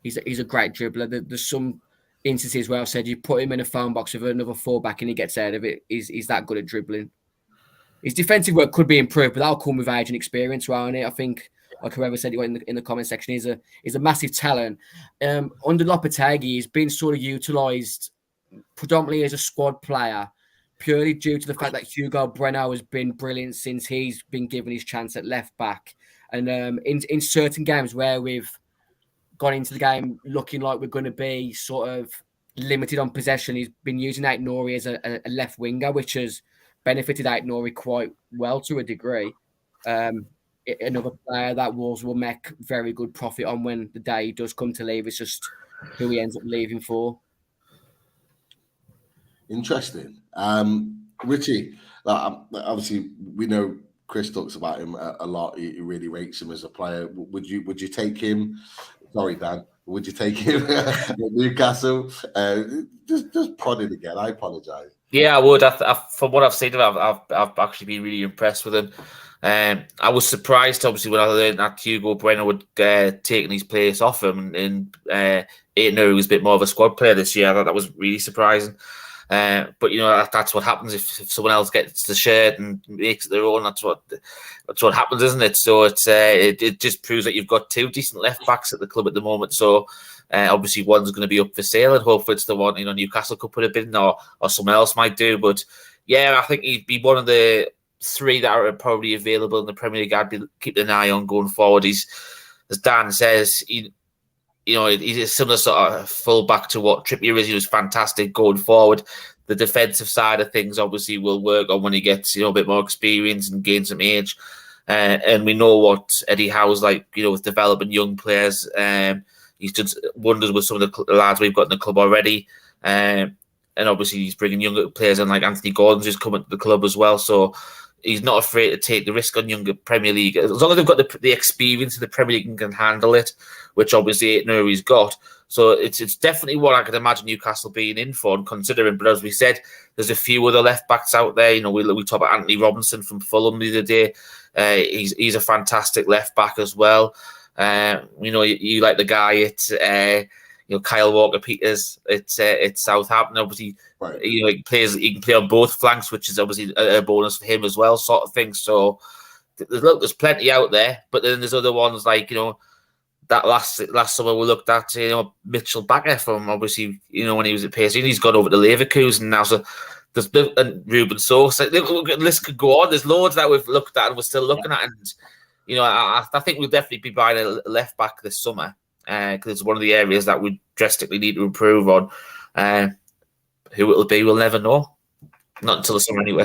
He's a great dribbler. There's some instances where I've said you put him in a phone box with another fullback and he gets out of it. He's that good at dribbling. His defensive work could be improved, but that'll come with age and experience, won't it? I think, like whoever said it in the comment section, he's a massive talent. Under Lopetegui, he's been sort of utilised predominantly as a squad player, purely due to the fact that Hugo Breno has been brilliant since he's been given his chance at left back. And in certain games where we've gone into the game looking like we're going to be sort of limited on possession, he's been using Ait-Nouri as a left winger, which has benefited Ait-Nouri quite well to a degree. Another player that Wolves will make very good profit on when the day he does come to leave. It's just who he ends up leaving for. Interesting. Richie, obviously we know Chris talks about him a lot. He really rates him as a player. Would you take him? Sorry, Dan. Would you take him at Newcastle? Just prodded again. I apologise. Yeah, I would. From what I've seen of him, I've actually been really impressed with him. I was surprised, obviously, when I learned that Hugo Breno would taken his place off him, and Ait-Nouri was a bit more of a squad player this year. I thought that was really surprising. But that's what happens if someone else gets the shirt and makes it their own. That's what happens, isn't it? So it just proves that you've got two decent left backs at the club at the moment. So obviously one's going to be up for sale, and hopefully it's the one Newcastle could put a bid in, or someone else might do. But yeah, I think he'd be one of the three that are probably available in the Premier League. I'd be keeping an eye on going forward. He's, as Dan says, he's a similar sort of fullback to what Trippier is. He was fantastic going forward. The defensive side of things obviously will work on when he gets a bit more experience and gains some age. And we know what Eddie Howe's like, with developing young players. He's done wonders with some of the lads we've got in the club already. And obviously he's bringing younger players in, like Anthony Gordon's who's coming to the club as well. So he's not afraid to take the risk on younger Premier League. As long as they've got the experience in the Premier League and can handle it, which obviously Ait-Nouri's got. So it's definitely what I could imagine Newcastle being in for and considering. But as we said, there's a few other left backs out there. We talk about Anthony Robinson from Fulham the other day. He's a fantastic left back as well. You like the guy at Kyle Walker-Peters at Southampton. Obviously, right. He can play on both flanks, which is obviously a bonus for him as well, sort of thing. So there's plenty out there, but then there's other ones like that last summer we looked at Mitchell Bakker from obviously when he was at PSG, and he's gone over to Leverkusen now. So there's and Ruben Sosa. The list could go on. There's loads that we've looked at and we're still looking at, and I think we'll definitely be buying a left back this summer. Because it's one of the areas that we drastically need to improve on. Who it'll be, we'll never know. Not until the summer, anyway.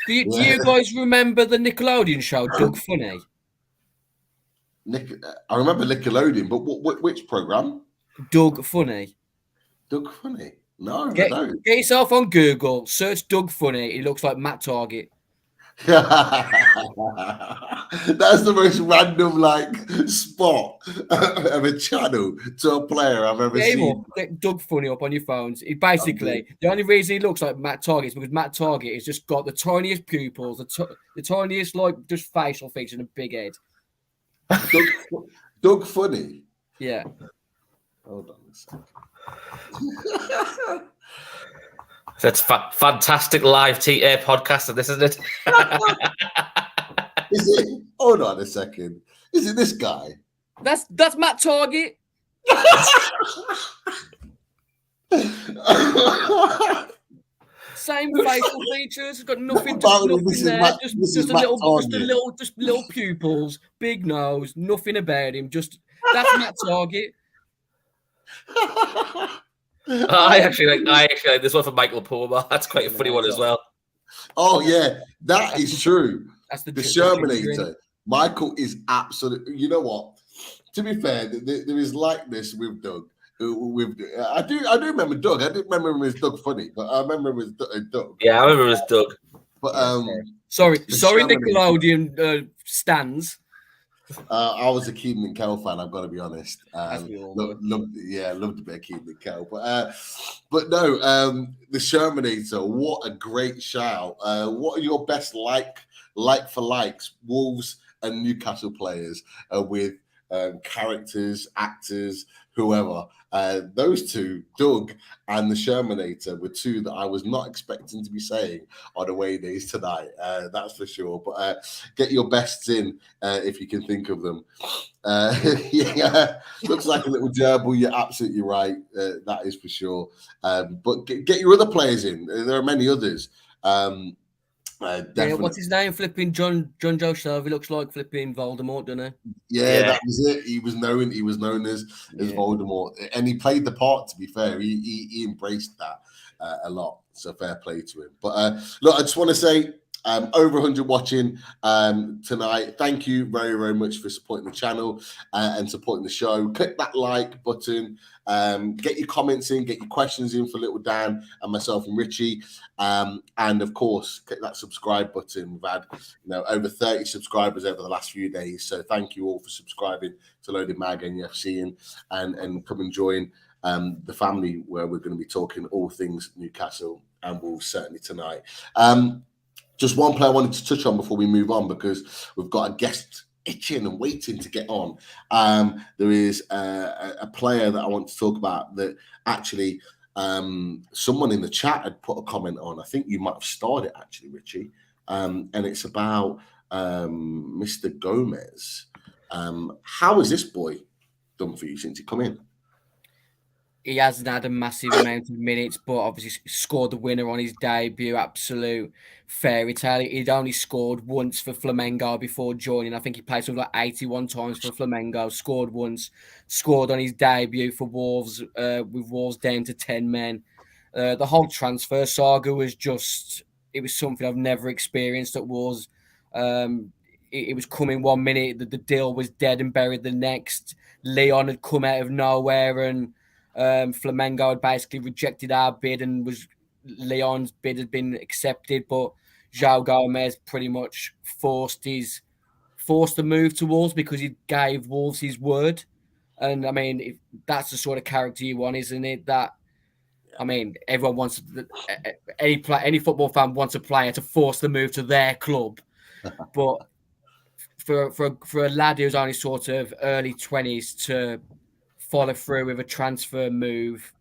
Do you guys remember the Nickelodeon show, Doug Funny? I remember Nickelodeon, but which program? Doug Funny. Doug Funny? No, I don't. Get yourself on Google, search Doug Funny. He looks like Matt Target. That's the most random spot of a channel to a player I've ever seen. Get Doug Funny up on your phones. He basically, the only reason he looks like Matt Target is because Matt Target has just got the tiniest pupils, the tiniest just facial features and a big head. Doug Funny. Yeah. Hold on a second. That's fantastic live podcast, this isn't it? Is it? Hold on a second. Is it this guy? That's Matt Target. Same facial features. Got nothing there. Just little pupils, big nose. Nothing about him. That's Matt Target. I actually like this one from Michael Palmer. That's quite a funny one as well. Oh yeah, that is true. That's the Shermanator. Michael is absolutely. You know what? To be fair, there is likeness with Doug. I do remember Doug. I didn't remember him as Doug Funny, but I remember him as Doug. Yeah, I remember him as Doug. But sorry, Nickelodeon stands. I was a Keaton and Kel fan. I've got to be honest. Loved a bit of Keaton and Kel. But no, the Shermanator. What a great shout! What are your best like for likes? Wolves and Newcastle players with characters, actors, whoever. Those two, Doug and the Shermanator, were two that I was not expecting to be saying on away days tonight. That's for sure. But get your bests in if you can think of them. Yeah, looks like a little gerbil. You're absolutely right. That is for sure. But get your other players in. There are many others. Yeah, what's his name? Flipping John Joe Shelby looks like flipping Voldemort, doesn't he? Yeah, that was it. He was known as Voldemort, and he played the part. To be fair, he embraced that a lot. So fair play to him. But look, I just want to say, over 100 watching tonight. Thank you very, very much for supporting the channel and supporting the show. Click that like button. Get your comments in, get your questions in for Little Dan and myself and Richie. And of course, click that subscribe button. We've had over 30 subscribers over the last few days. So thank you all for subscribing to Loaded Mag and NUFC and come and join the family where we're going to be talking all things Newcastle and Wolves certainly tonight. Just one player I wanted to touch on before we move on, because we've got a guest itching and waiting to get on. There is a player that I want to talk about that actually someone in the chat had put a comment on. I think you might have started it actually, Richie, and it's about Mr. Gomez. How has this boy done for you since he come in? He hasn't had a massive amount of minutes, but obviously scored the winner on his debut. Absolute fairy tale. He'd only scored once for Flamengo before joining. I think he played something like 81 times for Flamengo. Scored once. Scored on his debut for Wolves, with Wolves down to 10 men. The whole transfer saga was it was something I've never experienced at Wolves. It was coming 1 minute, the deal was dead and buried the next. Leon had come out of nowhere, and Flamengo had basically rejected our bid, and Leon's bid had been accepted, but Joao Gomes pretty much forced the move to Wolves because he gave Wolves his word. And I mean, that's the sort of character you want, isn't it? That, I mean, everyone wants any football fan wants a player to force the move to their club, but for a lad who's only sort of early 20s to follow through with a transfer move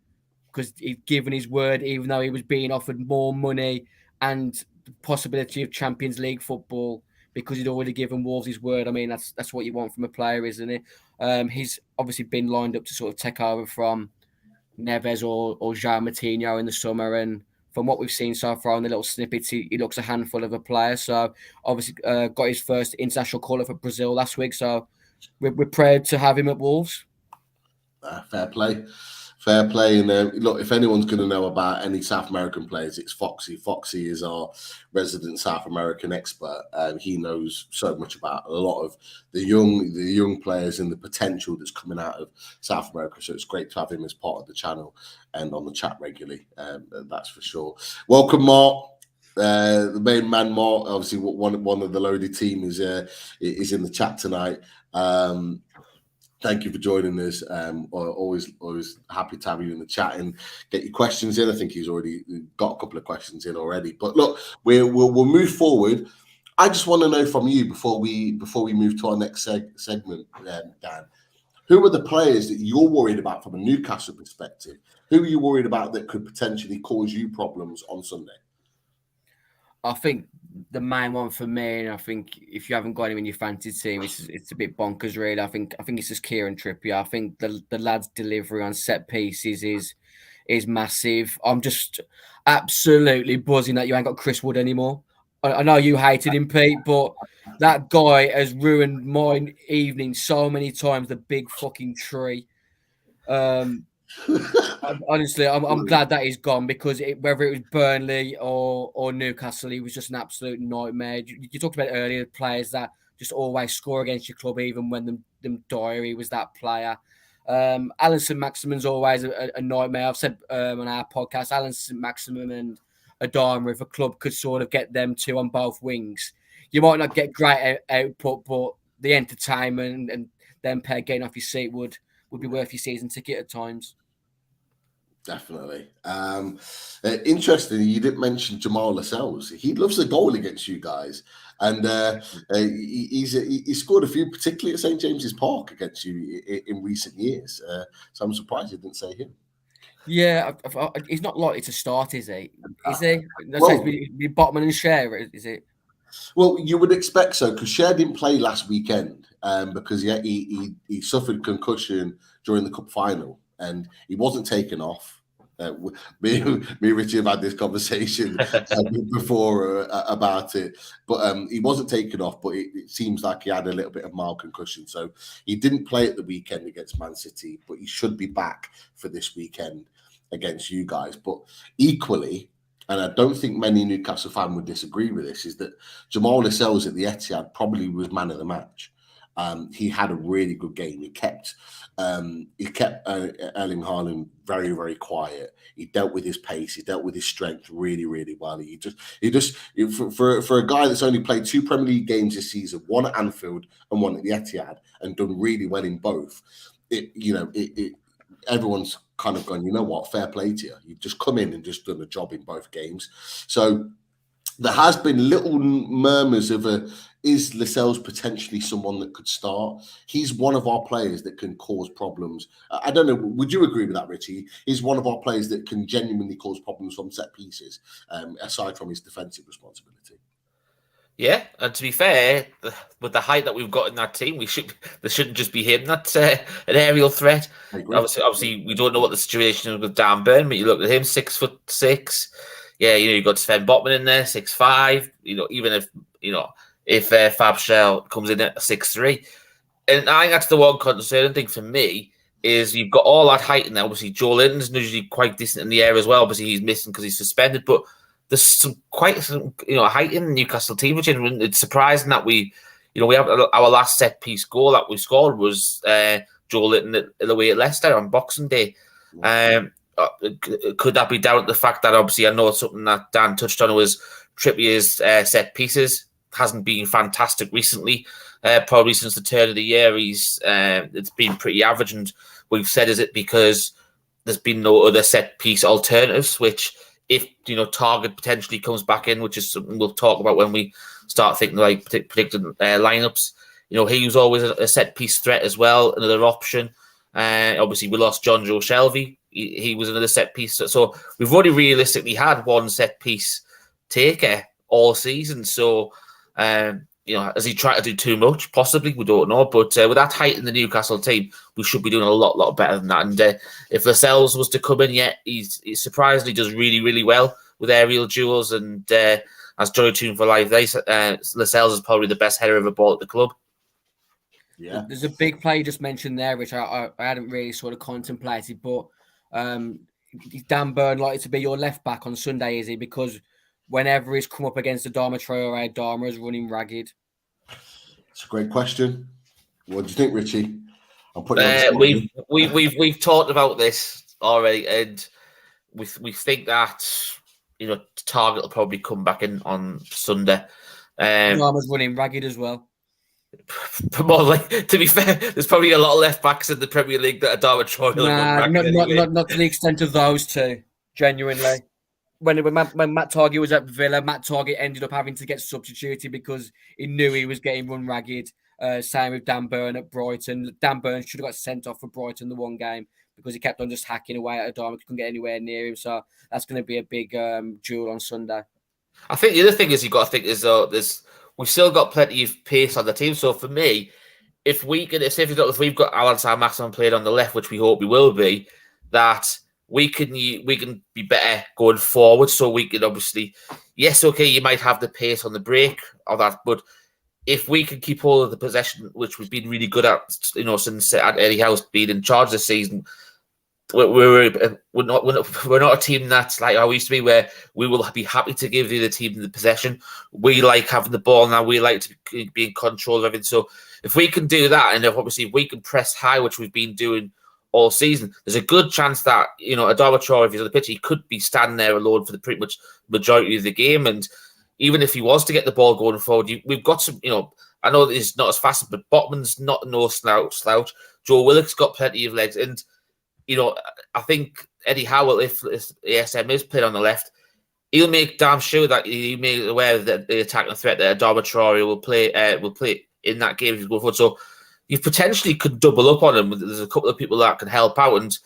because he'd given his word, even though he was being offered more money and the possibility of Champions League football because he'd already given Wolves his word. I mean, that's what you want from a player, isn't it? He's obviously been lined up to sort of take over from Neves or João Moutinho in the summer, and from what we've seen so far on the little snippets, he looks a handful of a player. So obviously got his first international call up for Brazil last week. So we're proud to have him at Wolves. Fair play. And look, if anyone's going to know about any South American players, it's Foxy. Foxy is our resident South American expert, and he knows so much about a lot of the young players and the potential that's coming out of South America. So it's great to have him as part of the channel and on the chat regularly. That's for sure. Welcome, Mark. The main man, Mark. Obviously, one of the loaded team is in the chat tonight. Thank you for joining us. Always happy to have you in the chat and get your questions in. I think he's already got a couple of questions in already. But look, we'll move forward. I just want to know from you before we move to our next segment, Dan. Who are the players that you're worried about from a Newcastle perspective? Who are you worried about that could potentially cause you problems on Sunday? I think the main one for me, and I think if you haven't got him in your fantasy team, it's a bit bonkers, really. I think it's just Kieran Trippier. I think the lad's delivery on set pieces is massive. I'm just absolutely buzzing that you ain't got Chris Wood anymore. I know you hated him, Pete, but that guy has ruined my evening so many times. The big fucking tree. Honestly, I'm glad that he's gone because whether it was Burnley or Newcastle, he was just an absolute nightmare. You talked about earlier players that just always score against your club, even when them diary was that player. Alan St-Maximin's always a nightmare. I've said on our podcast, Alan St-Maximin and Adama, if a club could sort of get them two on both wings, you might not get great output, but the entertainment and them pair getting off your seat would be worth your season ticket at times. Definitely. Interesting, you didn't mention Jamal Lascelles. He loves the goal against you guys, and he scored a few, particularly at St James's Park against you in recent years. So I'm surprised you didn't say him. Yeah, he's not likely to start, is he? Is he? Well, be Botman and Share, is it? Well, you would expect so because Share didn't play last weekend because he suffered concussion during the cup final and he wasn't taken off. Me and Richie have had this conversation before about it, but he wasn't taken off. But it seems like he had a little bit of mild concussion, so he didn't play at the weekend against Man City. But he should be back for this weekend against you guys. But equally, and I don't think many Newcastle fans would disagree with this, is that Jamal Lascelles at the Etihad probably was man of the match. He had a really good game. He kept Erling Haaland very, very quiet. He dealt with his pace. He dealt with his strength really, really well. He just for a guy that's only played 2 Premier League games this season, one at Anfield and one at the Etihad, and done really well in both. Everyone's kind of gone, you know what, fair play to you. You've just come in and just done a job in both games. So there has been little murmurs of is Lascelles potentially someone that could start? He's one of our players that can cause problems. I don't know. Would you agree with that, Richie? He's one of our players that can genuinely cause problems from set pieces, aside from his defensive responsibility. Yeah, and to be fair, with the height that we've got in that team, there shouldn't just be him that's an aerial threat. Obviously, we don't know what the situation is with Dan Burn, but you look at him, 6'6". Yeah, you've got Sven Botman in there, 6'5". Even if Fab Shell comes in at 6'3", and I think that's the one concerning thing for me is you've got all that height in there. Obviously, Joe Linton's usually quite decent in the air as well. Obviously, he's missing because he's suspended, but there's quite some height in the Newcastle team, which it's surprising that we have our last set piece goal that we scored was Joe Linton away at Leicester on Boxing Day. Could that be down to the fact that obviously I know it's something that Dan touched on was Trippier's set pieces hasn't been fantastic recently. Probably since the turn of the year, it's been pretty average, and we've said is it because there's been no other set piece alternatives, which if Target potentially comes back in, which is something we'll talk about when we start thinking like predicting lineups. He was always a set piece threat as well, another option. Obviously, we lost John Joe Shelby. He was another set piece. So we've already realistically had one set piece taker all season. So, has he tried to do too much? Possibly, we don't know. But with that height in the Newcastle team, we should be doing a lot better than that. And if Lascelles was to come in, he surprisingly does really, really well with aerial duels. And as Johnny Toon for Live, Lascelles is probably the best header of a ball at the club. Yeah, there's a big play you just mentioned there, which I hadn't really sort of contemplated. But Dan Burn likely to be your left back on Sunday, is he? Because whenever he's come up against Adama Traore, Adama is running ragged. It's a great question. What do you think, Richie? We've talked about this already, and we think that Target will probably come back in on Sunday. Adama's running ragged as well. To be fair, there's probably a lot of left backs in the Premier League that Adama Traore will run ragged anyway. Not to the extent of those two. Genuinely. When Matt Target was at Villa, Matt Target ended up having to get substituted because he knew he was getting run ragged. Same with Dan Burn at Brighton. Dan Burn should have got sent off for Brighton the one game because he kept on just hacking away at Adama. Couldn't get anywhere near him. So that's going to be a big duel on Sunday. I think the other thing is you've got to think is we've still got plenty of pace on the team. So for me, if we've got Alan Saint-Maximin played on the left, which we hope we will be, that we can be better going forward. So we can obviously, yes, okay, you might have the pace on the break or that, but if we can keep hold of the possession, which we've been really good at, since Eddie Howe's been in charge this season, we're not a team that's like how we used to be, where we will be happy to give the other team the possession. We like having the ball now. We like to be in control of everything. So if we can do that, and obviously if we can press high, which we've been doing all season, there's a good chance that Adama Traore, if he's on the pitch, he could be standing there alone for the pretty much majority of the game. And even if he was to get the ball going forward, we've got some. I know he's not as fast, but Botman's not no slouch. Joe Willock's got plenty of legs, and I think Eddie Howe, if ASM is played on the left, he'll make damn sure that he made aware of the attacking threat that Adama Traore will play in that game if he's going forward. So you potentially could double up on him. There's a couple of people that can help out, and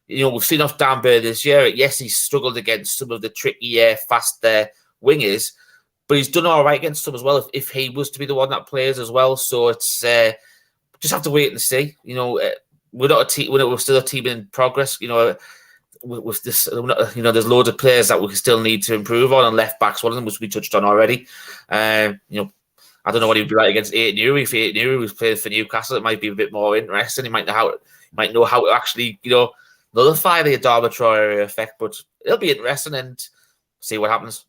we've seen off Dan Burn this year. Yes, he's struggled against some of the tricky, fast wingers, but he's done all right against them as well. If he was to be the one that plays as well, so it's just have to wait and see. We're not a team. We're still a team in progress. With this, there's loads of players that we still need to improve on, and left backs one of them, which we touched on already. I don't know what he'd be like against Ait-Nouri. If Ait-Nouri was playing for Newcastle, it might be a bit more interesting. He might know how to actually nullify the Adama Traore effect. But it'll be interesting and see what happens.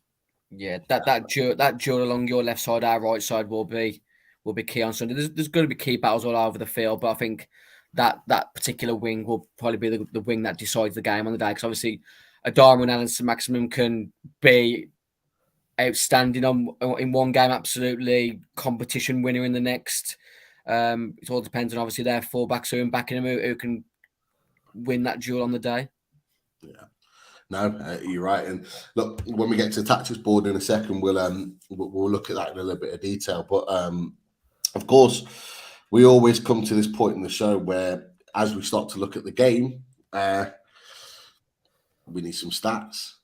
Yeah, that duel along your left side, our right side will be key on Sunday. There's going to be key battles all over the field, but I think that particular wing will probably be the wing that decides the game on the day. Because obviously, Adama and Alan Saint-Maximin can be outstanding in one game, absolutely competition winner in the next. It all depends on obviously their fullbacks who are backing them, who can win that duel on the day. Yeah. No, you're right. And look, when we get to the tactics board in a second, we'll look at that in a little bit of detail. But of course, we always come to this point in the show where, as we start to look at the game, we need some stats.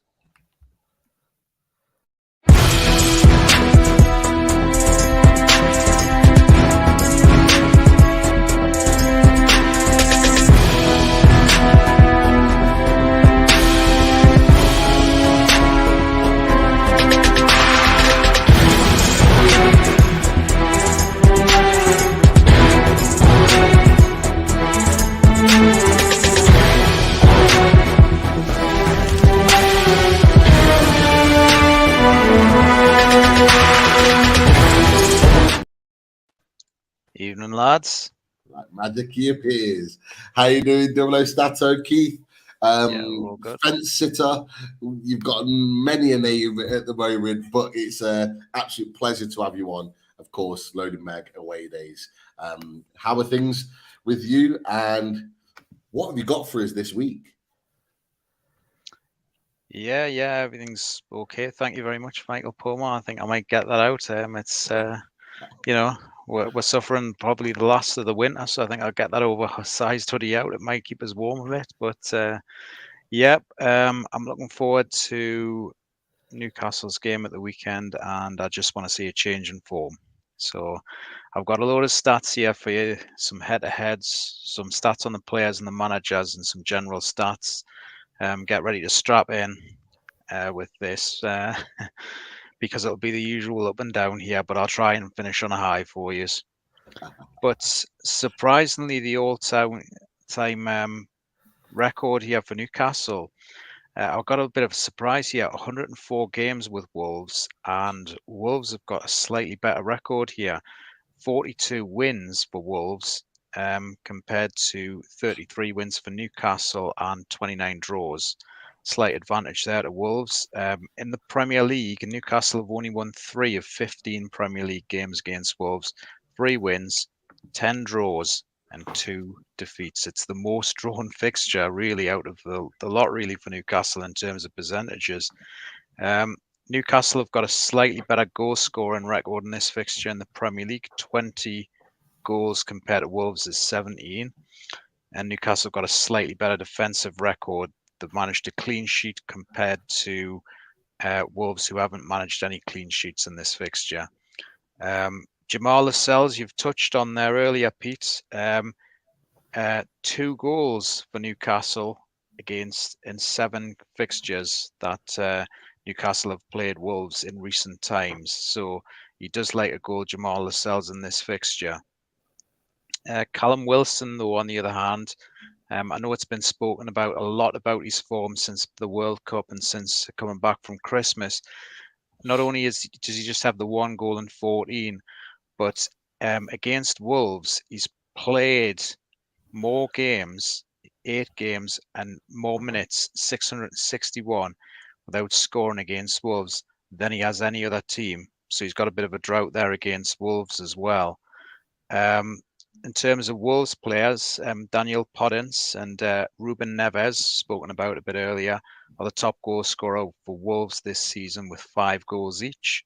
Evening, lads. Like magic, he appears. How you doing, Double O Stato, Keith? All good. Fence sitter. You've got many a name at the moment, but it's an absolute pleasure to have you on. Of course, Loading Mag away days. How are things with you, and what have you got for us this week? Yeah, everything's okay. Thank you very much, Michael Pomar. I think I might get that out. It's we're suffering probably the last of the winter, so I think I'll get that oversized hoodie out. It might keep us warm a bit, but I'm looking forward to Newcastle's game at the weekend, and I just want to see a change in form. So I've got a load of stats here for you, some head-to-heads, some stats on the players and the managers, and some general stats. Get ready to strap in with this because it'll be the usual up and down here, but I'll try and finish on a high for you. But surprisingly, the all-time record here for Newcastle, I've got a bit of a surprise here. 104 games with Wolves, and Wolves have got a slightly better record here. 42 wins for Wolves compared to 33 wins for Newcastle and 29 draws. Slight advantage there to Wolves. In the Premier League, Newcastle have only won 3 of 15 Premier League games against Wolves. 3 wins, 10 draws, and 2 defeats. It's the most drawn fixture, really, out of the lot, really, for Newcastle in terms of percentages. Newcastle have got a slightly better goal scoring record in this fixture in the Premier League. 20 goals compared to Wolves is 17. And Newcastle have got a slightly better defensive record. They've managed a clean sheet compared to Wolves, who haven't managed any clean sheets in this fixture. Jamal Lascelles, you've touched on there earlier, Pete. 2 goals for Newcastle in 7 fixtures that Newcastle have played Wolves in recent times. So he does like a goal, Jamal Lascelles, in this fixture. Callum Wilson, though, on the other hand, I know it's been spoken about a lot about his form since the World Cup and since coming back from Christmas. Not only does he just have the 1 goal in 14, but against Wolves, he's played more games, 8 games, and more minutes, 661, without scoring against Wolves than he has any other team. So he's got a bit of a drought there against Wolves as well. In terms of Wolves players, Daniel Podence and Ruben Neves, spoken about a bit earlier, are the top goal scorer for Wolves this season with 5 goals each.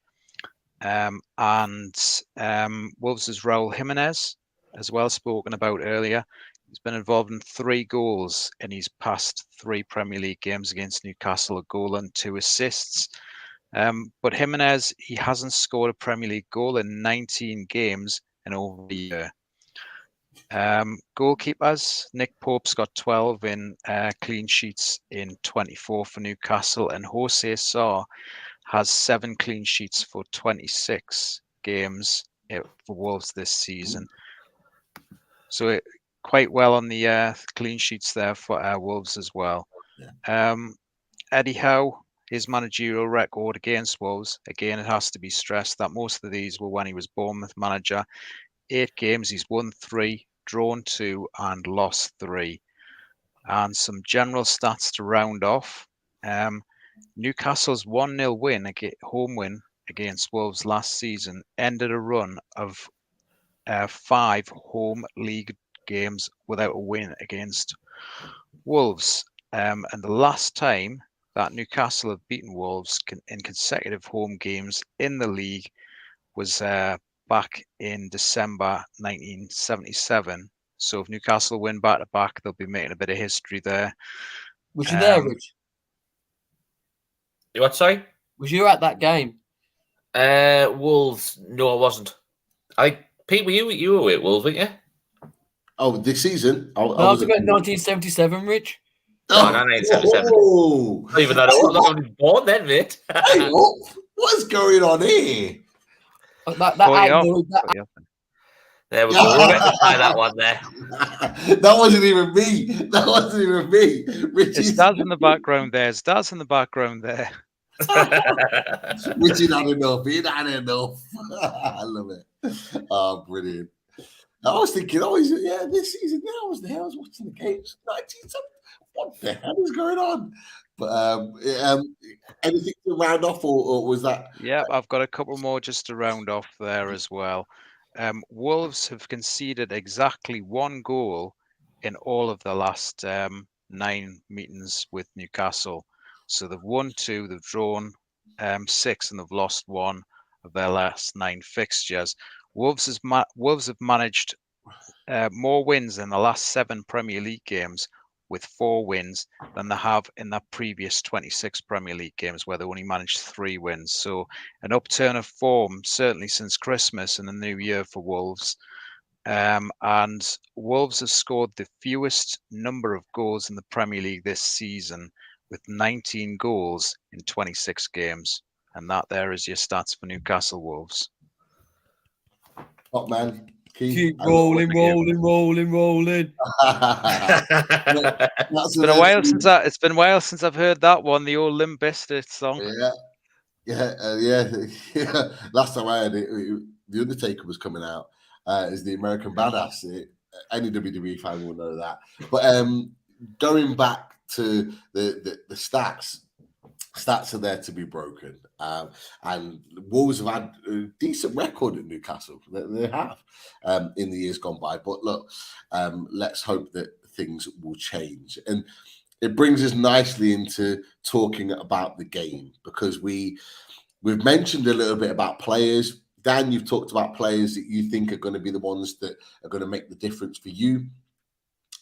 And Wolves' Raul Jimenez, as well, spoken about earlier. He's been involved in 3 goals in his past 3 Premier League games against Newcastle, a goal and 2 assists. But Jimenez, he hasn't scored a Premier League goal in 19 games in over a year. Goalkeepers, Nick Pope's got 12 in clean sheets in 24 for Newcastle, and Jose Sarr has 7 clean sheets for 26 games for Wolves this season. So quite well on the clean sheets there for Wolves as well. Yeah. Eddie Howe, his managerial record against Wolves, again, it has to be stressed that most of these were when he was Bournemouth manager. 8 games, he's won 3, drawn 2, and lost 3. And some general stats to round off. Newcastle's 1-0 win, home win against Wolves last season, ended a run of 5 home league games without a win against Wolves. And the last time that Newcastle have beaten Wolves in consecutive home games in the league was back in December 1977. So if Newcastle win back-to-back, they'll be making a bit of history there. Was you there, Rich? What, sorry? Was you at that game? Wolves? No, I wasn't. Pete, you were with Wolves, weren't you? Oh, this season? I was about 1977, Rich. No, 1977. Oh. Not even that old. I was born then, mate. Hey, what's going on here? There we go. We'll rectify that one there. That wasn't even me. That wasn't even me. His dad's in the background there. His dad's in the background there. Richie had enough. He had enough. I love it. Oh, brilliant. I was thinking, this season, I was there. I was watching the games. 1970. What the hell is going on? But anything to round off, or was that? Yeah, I've got a couple more just to round off there as well. Wolves have conceded exactly 1 goal in all of the last 9 meetings with Newcastle. So they've won 2, they've drawn 6, and they've lost 1 of their last 9 fixtures. Wolves have managed more wins in the last 7 Premier League games, with 4 wins, than they have in their previous 26 Premier League games, where they only managed 3 wins. So an upturn of form, certainly since Christmas and the new year for Wolves. And Wolves have scored the fewest number of goals in the Premier League this season, with 19 goals in 26 games. And that there is your stats for Newcastle Wolves. Top man. Keep rolling. It's been a while since I've heard that one, the old Limp Bizkit song. Yeah. Last time I heard it, The Undertaker was coming out as the American Badass. Any WWE fan will know that. But going back to the stats are there to be broken. And Wolves have had a decent record at Newcastle. They have in the years gone by. But look, let's hope that things will change. And it brings us nicely into talking about the game, because we've mentioned a little bit about players. Dan, you've talked about players that you think are going to be the ones that are going to make the difference for you.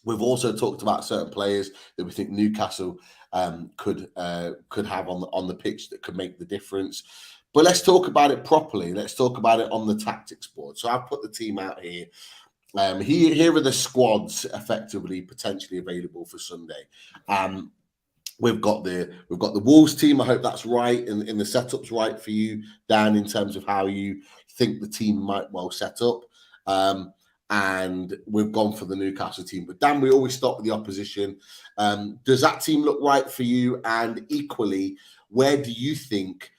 We've also talked about certain players that we think Newcastle could have on the pitch that could make the difference. But let's talk about it properly. Let's talk about it on the tactics board. So I've put the team out here. Here are the squads effectively potentially available for Sunday. We've got the Wolves team. I hope that's right, and the setup's right for you, Dan, in terms of how you think the team might well set up. And we've gone for the Newcastle team. But Dan, we always start with the opposition. Does that team look right for you? And equally, where do you think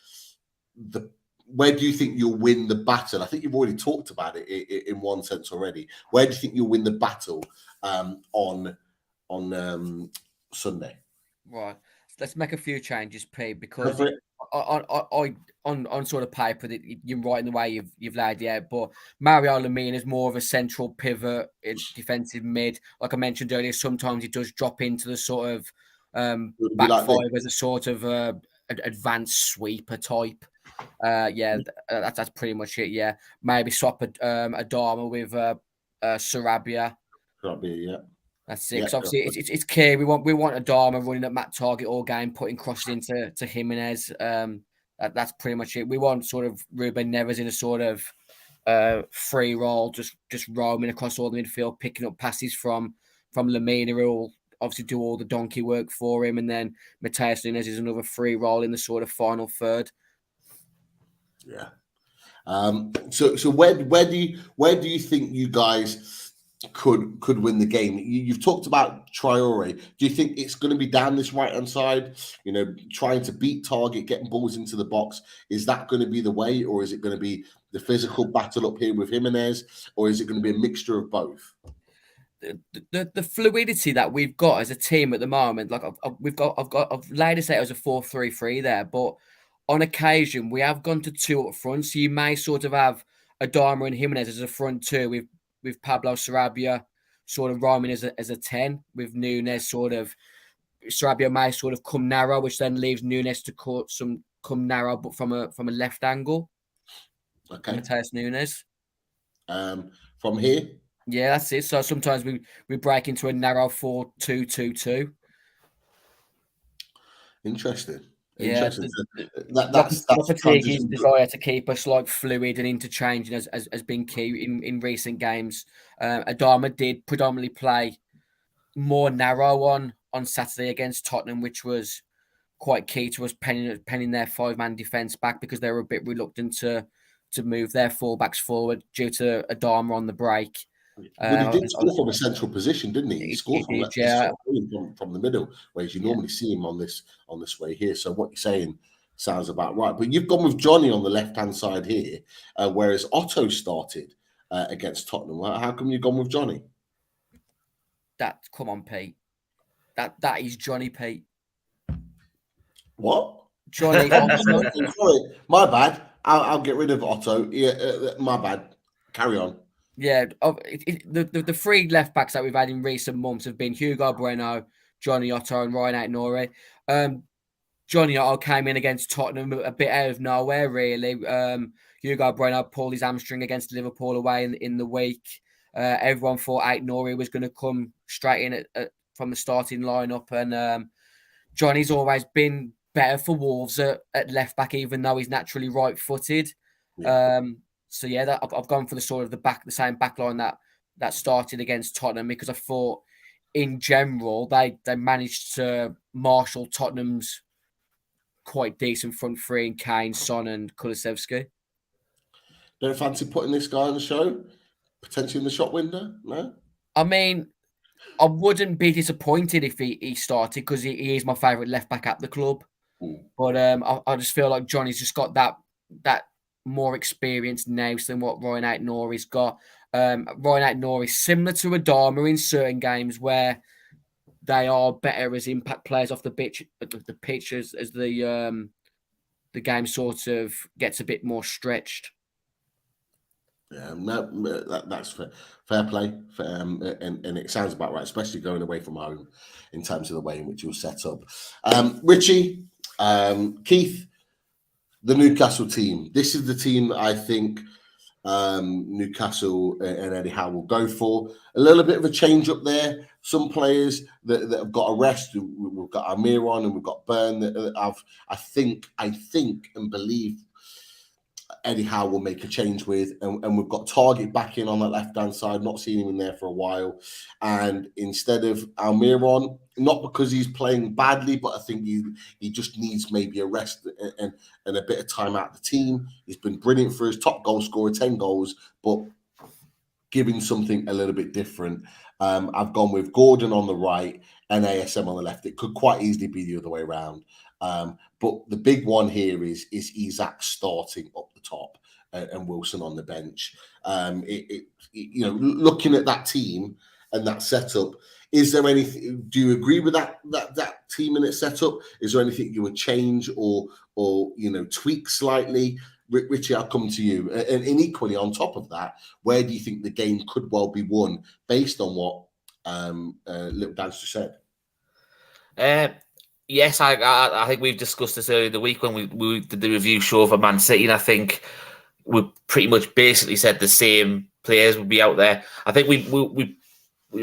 you'll win the battle? I think you've already talked about it in one sense already. Where do you think you'll win the battle on Sunday? Right. Let's make a few changes, Pete, because on sort of paper that you're right in the way you've laid it out, but Mario Lemina is more of a central pivot in defensive mid. Like I mentioned earlier, sometimes he does drop into the sort of back five as a sort of advanced sweeper type. That's pretty much it. Yeah, maybe swap Adama with Sarabia. Yeah. That's it. Obviously, it's key. We want Adama running at Matt Target all game, putting crosses into Jimenez. That's pretty much it. We want sort of Ruben Neves in a sort of free roll, just roaming across all the midfield, picking up passes from Lemina, who will obviously do all the donkey work for him, and then Mateus Nunes is another free roll in the sort of final third. Yeah. So where do you think you guys could win the game? You've talked about Traore. Do you think it's going to be down this right-hand side, trying to beat target, getting balls into the box? Is that going to be the way, or is it going to be the physical battle up here with Jimenez, or is it going to be a mixture of both? The fluidity that we've got as a team at the moment, like I've laid this out as a 4-3-3 there, but on occasion we have gone to 2 up front, so you may sort of have Adama and Jimenez as a front 2 with Pablo Sarabia sort of roaming as a 10, with Nunes sort of Sarabia may sort of come narrow, which then leaves Nunes to come narrow, but from a left angle. Okay. Mateus Nunes. From here. Yeah, that's it. So sometimes we break into a narrow 4-2-2-2. Interesting. Yeah, Interesting. That's Lopetegui's desire to keep us like fluid and interchanging has been key in recent games. Adama did predominantly play more narrow on Saturday against Tottenham, which was quite key to us penning their 5-man defence back because they were a bit reluctant to move their fullbacks forward due to Adama on the break. But he did score from a central position, didn't he? He scored from the middle, whereas you normally see him on this way here. So what you're saying sounds about right. But you've gone with Johnny on the left-hand side here, whereas Otto started against Tottenham. How come you've gone with Johnny? Come on, Pete. That is Johnny, Pete. What? Johnny. Sorry, my bad. I'll get rid of Otto. Yeah, my bad. Carry on. Yeah, the 3 left backs that we've had in recent months have been Hugo Bueno, Johnny Otto, and Ryan Ait-Nouri. Johnny Otto came in against Tottenham a bit out of nowhere, really. Hugo Bueno pulled his hamstring against Liverpool away in the week. Everyone thought Ait-Nouri was going to come straight in from the starting lineup, and Johnny's always been better for Wolves at left back, even though he's naturally right-footed. Yeah. So yeah, I've gone for the same back line that started against Tottenham because I thought, in general, they managed to marshal Tottenham's quite decent front three in Kane, Son, and Kulusevski. Don't fancy putting this guy on the show, potentially in the shop window? No. I mean, I wouldn't be disappointed if he started because he is my favourite left back at the club. But I just feel like Johnny's just got that more experienced now than what Ryan Ait-Nouri's got. Ryan Ait-Nouri, similar to Adama in certain games where they are better as impact players off the pitch as the game sort of gets a bit more stretched. Yeah, no, that's fair play, and it sounds about right, especially going away from home in terms of the way in which you'll set up. Richie, Keith, the Newcastle team. This is the team I think Newcastle and Eddie Howe will go for. A little bit of a change up there. Some players that have got a rest. We've got Almiron and we've got Byrne that I think and believe Eddie Howe will make a change with, and we've got Target back in on that left-hand side, not seen him in there for a while. And instead of Almiron, not because he's playing badly, but I think he just needs maybe a rest and a bit of time out of the team. He's been brilliant for his top goal scorer, 10 goals, but giving something a little bit different. I've gone with Gordon on the right and ASM on the left. It could quite easily be the other way around. But the big one here is Isak starting up the top and Wilson on the bench. Looking at that team and that setup, is there anything? Do you agree with that team and its setup? Is there anything you would change or tweak slightly? Richie, I'll come to you. And equally on top of that, where do you think the game could well be won based on what Little Dance just said? Yes, I think we've discussed this earlier in the week when we did the review show for Man City, and I think we pretty much basically said the same players would be out there. I think we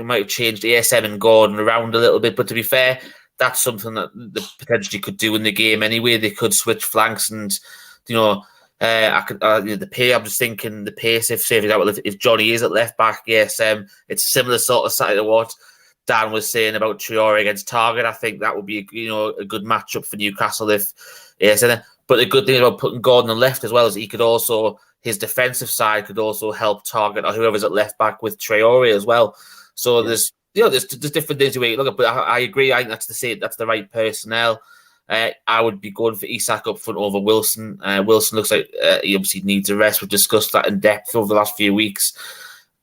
might have changed ASM and Gordon around a little bit, but to be fair, that's something that they potentially could do in the game anyway. They could switch flanks, and the pace. I'm just thinking the pace. If Johnny is at left back, yes, it's similar sort of side of what Dan was saying about Traore against Target. I think that would be a good matchup for Newcastle if but the good thing about putting Gordon on left as well is his defensive side could also help Target or whoever's at left back with Traore as well. So there's different things to look at, but I agree. I think that's the right personnel. I would be going for Isak up front over Wilson. Wilson looks like he obviously needs a rest. We've discussed that in depth over the last few weeks.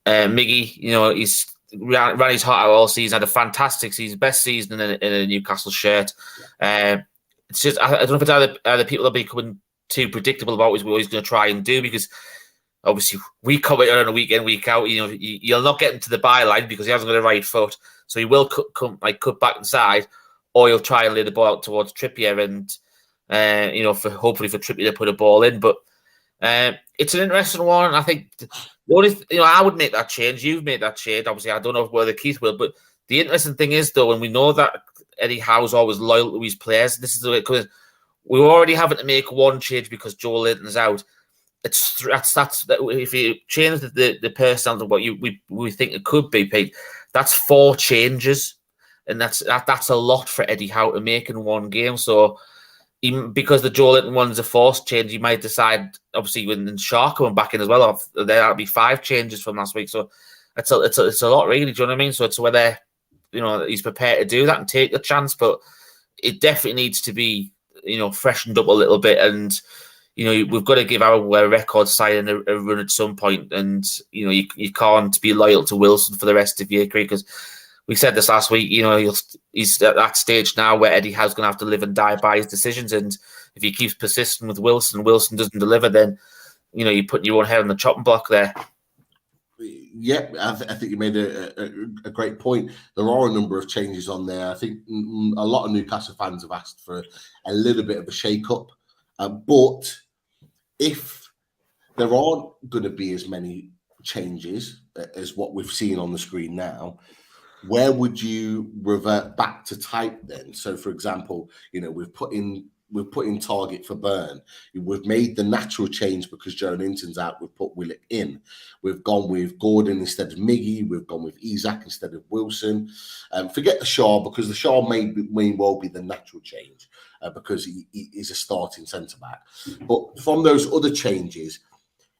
Miggy, he's ran his heart out all season, had a fantastic season, best season in a Newcastle shirt. It's just I don't know if it's either people are becoming too predictable about what he's going to try and do, because obviously we comment on a week in, week out. You'll not get him to the byline because he hasn't got a right foot, so he will cut back inside. or you'll try and lay the ball out towards Trippier and, hopefully for Trippier to put a ball in. But it's an interesting one. I think the only, I would make that change. You've made that change. Obviously, I don't know whether Keith will, but the interesting thing is, though, when we know that Eddie Howe's always loyal to his players, this is the way, because we're already having to make one change because Joe Linton's out. That's if you change the personnel to what we think it could be, Pete, that's 4 changes, and that's a lot for Eddie Howe to make in one game. So even because the Joe Linton one's a forced change, he might decide, obviously, when Shark coming back in as well, there'll be 5 changes from last week. So it's a lot, really. Do you know what I mean? So it's whether he's prepared to do that and take the chance, but it definitely needs to be freshened up a little bit. And we've got to give our record signing a run at some point, and you can't be loyal to Wilson for the rest of your career, because we said this last week. He's at that stage now where Eddie Howe's going to have to live and die by his decisions, and if he keeps persisting with Wilson doesn't deliver, then you put your own head on the chopping block there. Yeah, I think you made a great point. There are a number of changes on there. I think a lot of Newcastle fans have asked for a little bit of a shake-up. But if there aren't going to be as many changes as what we've seen on the screen now, where would you revert back to type then? So, for example, we've put in Target for Burn. We've made the natural change because Joe Linton's out. We've put Willett in. We've gone with Gordon instead of Miggy. We've gone with Isak instead of Wilson. Forget the Shaw, because the Shaw may well be the natural change because he is a starting centre-back. But from those other changes,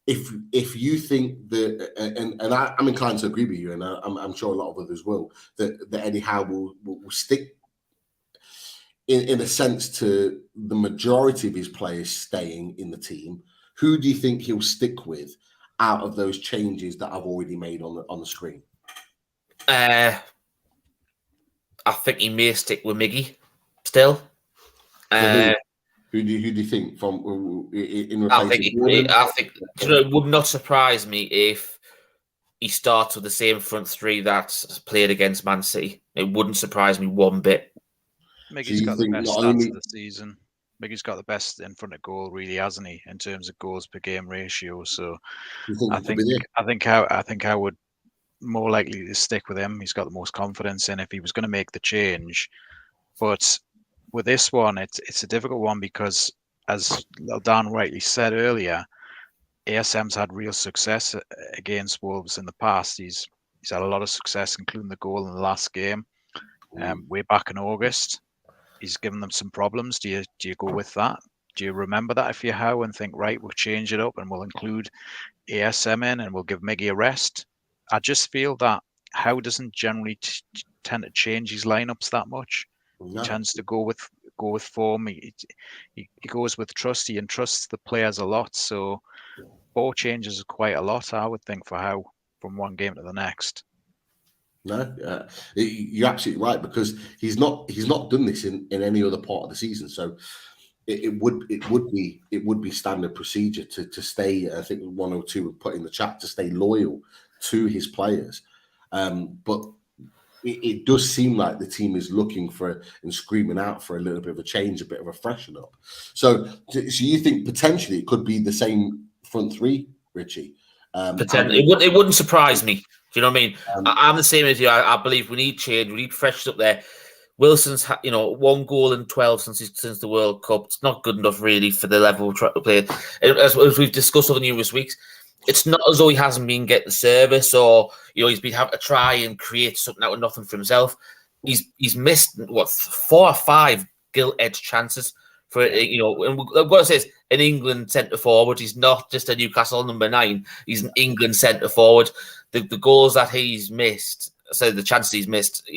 if you think that, and I'm inclined to agree with you, and I'm sure a lot of others will, that Eddie Howe will stick in a sense to the majority of his players staying in the team, who do you think he'll stick with out of those changes that I've already made on the screen? I think he may stick with Miggy still. Who do you think from in I think it would not surprise me if he starts with the same front 3 that's played against Man City. It wouldn't surprise me one bit. Miggy's got the best stats of the season. Miggy's got the best in front of goal, really, hasn't he, in terms of goals per game ratio? So I think I would more likely to stick with him. He's got the most confidence in if he was going to make the change. But with this one, it's a difficult one because, as Dan rightly said earlier, ASM's had real success against Wolves in the past. He's had a lot of success, including the goal in the last game, way back in August. He's given them some problems. Do you go with that? Do you remember that if you're Howe and think, right, we'll change it up and we'll include ASM in and we'll give Miggy a rest? I just feel that Howe doesn't generally tend to change his lineups that much. No. He tends to go with form. He goes with trust. He entrusts the players a lot. So 4 changes is quite a lot, I would think, for Howe from one game to the next. No, you're absolutely right, because he's not done this in any other part of the season. So it would be standard procedure to stay. I think 102 would put in the chat to stay loyal to his players, but it does seem like the team is looking for and screaming out for a little bit of a change, a bit of a freshen up. So you think potentially it could be the same front 3, Richie? Potentially, it wouldn't surprise me. Do you know what I mean? I'm the same as you. I believe we need change. We need freshness up there. Wilson's, 1 goal in 12 since the World Cup. It's not good enough, really, for the level of play. As we've discussed over the numerous weeks, it's not as though he hasn't been getting service or he's been having to try and create something out of nothing for himself. He's missed 4 or 5 gilt-edged chances for and I've got to say, an England centre forward. He's not just a Newcastle number 9. He's an England centre forward. The goals that he's missed, so the chances he's missed,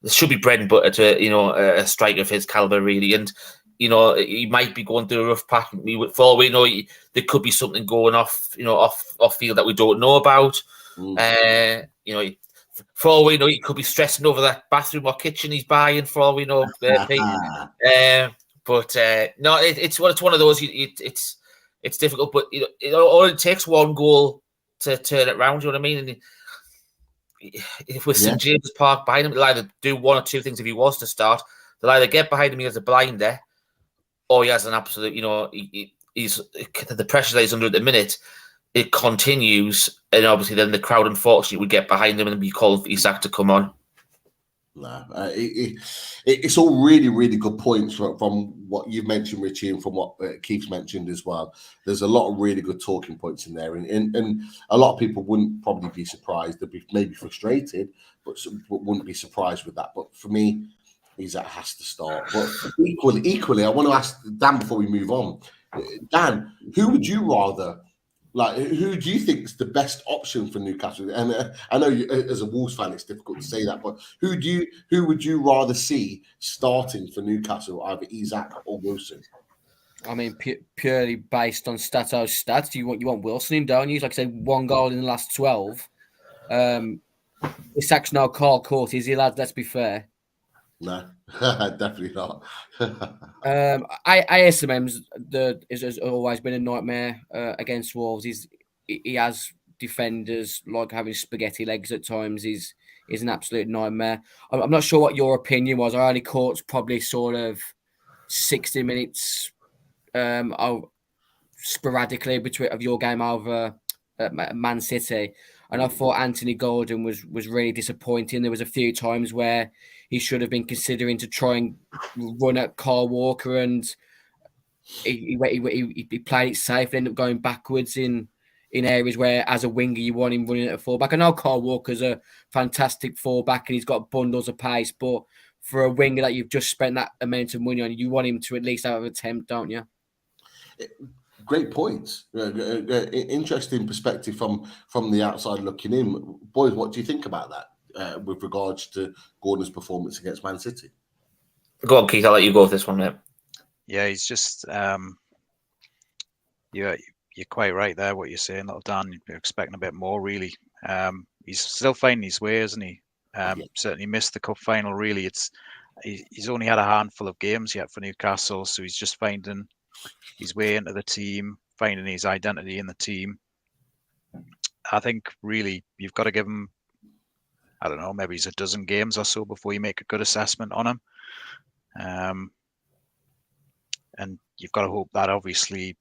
there should be bread and butter to a striker of his caliber, really. And he might be going through a rough patch. For all we know, there could be something going off field that we don't know about. For all we know, he could be stressing over that bathroom or kitchen he's buying. For all we know, but no, it's one of those. It's difficult, but it only takes 1 goal to turn it around. You know what I mean? And if with St James's Park behind him, they'll either do one or two things if he was to start. They'll either get behind him as a blinder, or he has an absolute, he's the pressure that he's under at the minute, it continues, and obviously then the crowd unfortunately would get behind him and be called for Isak to come on. No, it's all really, really good points from what you've mentioned, Richie, and from what Keith's mentioned as well. There's a lot of really good talking points in there, and a lot of people wouldn't probably be surprised. They'd be maybe frustrated, but wouldn't be surprised with that. But for me, Isak has to start. But equally, I want to ask Dan before we move on. Dan, who would you rather? Like, who do you think is the best option for Newcastle? And I know as a Wolves fan, it's difficult to say that, but who would you rather see starting for Newcastle, either Isak or Wilson? I mean, purely based on Stato's stats, you want Wilson in, don't you? Like I say, 1 goal in the last 12. Isak's no Carl Court, is he, lads? Let's be fair. No, definitely not. ASMM's has always been a nightmare against Wolves. He has defenders like having spaghetti legs at times. Is an absolute nightmare. I'm not sure what your opinion was. I only caught probably sort of 60 minutes sporadically of your game over Man City. And I thought Anthony Gordon was really disappointing. There was a few times where he should have been considering to try and run at Kyle Walker, and he played it safe and ended up going backwards in areas where, as a winger, you want him running at a fullback. I know Kyle Walker's a fantastic fullback and he's got bundles of pace, but for a winger that you've just spent that amount of money on, you want him to at least have an attempt, don't you? Great points. Interesting perspective from the outside looking in. Boys, what do you think about that with regards to Gordon's performance against Man City? Go on, Keith. I'll let you go with this one, mate. Yeah, he's just you're quite right there. What you're saying, little Dan. You're expecting a bit more, really. He's still finding his way, isn't he? Certainly missed the cup final. Really, he's only had a handful of games yet for Newcastle, so he's just finding his way into the team, finding his identity in the team. I think really you've got to give him, I don't know, maybe he's a dozen games or so before you make a good assessment on him. And you've got to hope that obviously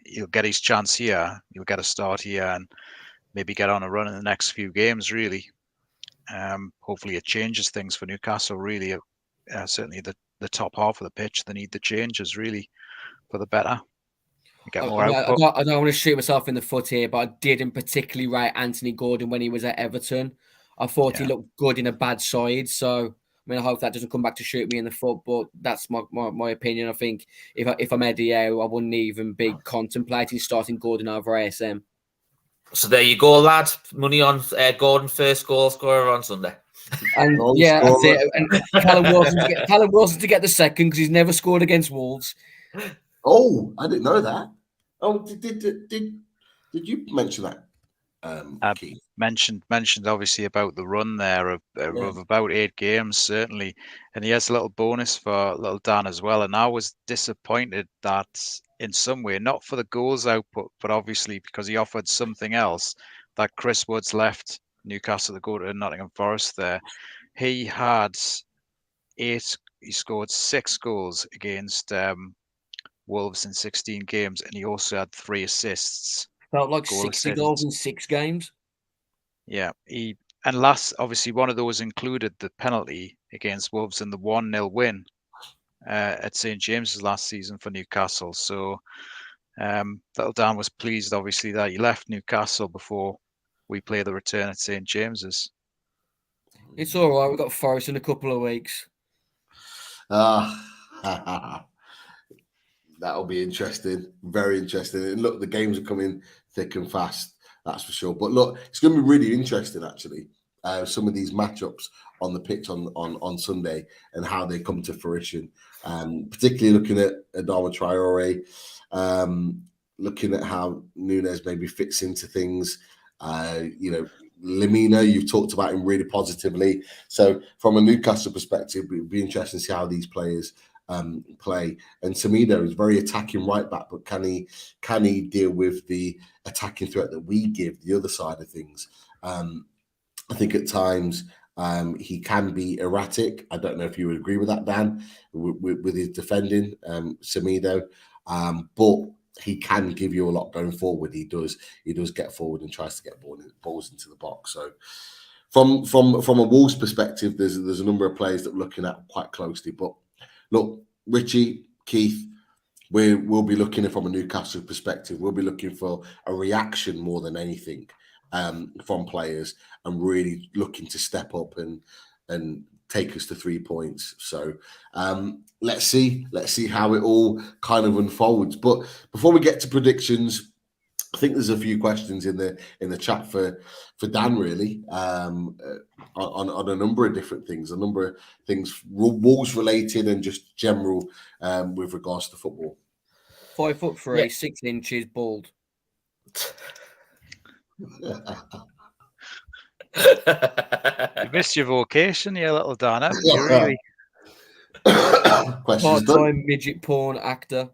he'll get his chance here, he'll get a start here and maybe get on a run in the next few games, really. Hopefully it changes things for Newcastle, really. Certainly the top half of the pitch, they need the changes, really, for the better. Get more output. I don't want to shoot myself in the foot here, but I didn't particularly rate Anthony Gordon when he was at Everton. I thought he looked good in a bad side. So, I mean, I hope that doesn't come back to shoot me in the foot, but that's my opinion. I think if I'm Eddie Howe, I wouldn't even be contemplating starting Gordon over ASM. So there you go, lad. Money on Gordon, first goal scorer on Sunday. And that's it. And Callum Wilson to get the second because he's never scored against Wolves. Oh, I didn't know that. Oh, did you mention that? Keith? Mentioned obviously about the run there of about 8 games, certainly, and he has a little bonus for little Dan as well. And I was disappointed that in some way, not for the goals output, but obviously because he offered something else, that Chris Woods left Newcastle to go to Nottingham Forest. There, he had 8. He scored 6 goals against Wolves in 16 games, and he also had 3 assists. Felt like 60 goals in 6 games. Yeah, obviously one of those included the penalty against Wolves in the 1-0 win at St James's last season for Newcastle. So little Dan was pleased, obviously, that he left Newcastle before we play the return at St James's. It's all right. We've got Forest in a couple of weeks. That'll be interesting. Very interesting. And look, the games are coming thick and fast. That's for sure. But look, it's going to be really interesting, actually. Some of these matchups on the pitch on Sunday and how they come to fruition. Particularly looking at Adama Traore, looking at how Nunes maybe fits into things. Lemina, you've talked about him really positively. So from a Newcastle perspective, it would be interesting to see how these players play. And Semedo is very attacking right back, but can he deal with the attacking threat that we give the other side of things? I think at times he can be erratic. I don't know if you would agree with that, Dan, with his defending, Semedo, but he can give you a lot going forward. He does get forward and tries to get balls into the box. So from a Wolves perspective, there's a number of players that we're looking at quite closely. But look, Richie, Keith, we'll be looking at from a Newcastle perspective. We'll be looking for a reaction more than anything from players, and really looking to step up and take us to 3 points. So let's see how it all kind of unfolds. But before we get to predictions, I think there's a few questions in the chat for Dan, really, on a number of different things, Wolves related and just general with regards to football. 5'3", 6 inches, bald. You missed your vocation, you little Dan. You really. Part-time midget porn actor.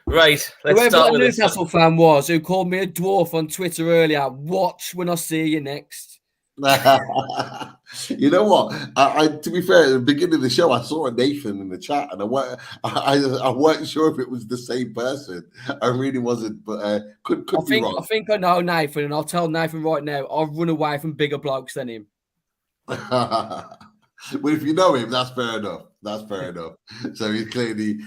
Right, let's Whoever start that with this. Newcastle fan was who called me a dwarf on Twitter earlier, watch when I see you next. You know what? I to be fair, at the beginning of the show, I saw a Nathan in the chat, and I wasn't sure if it was the same person. I really wasn't, but could be wrong. I think I know Nathan, and I'll tell Nathan right now, I'll run away from bigger blokes than him. Well, if you know him, that's fair enough. So he's clearly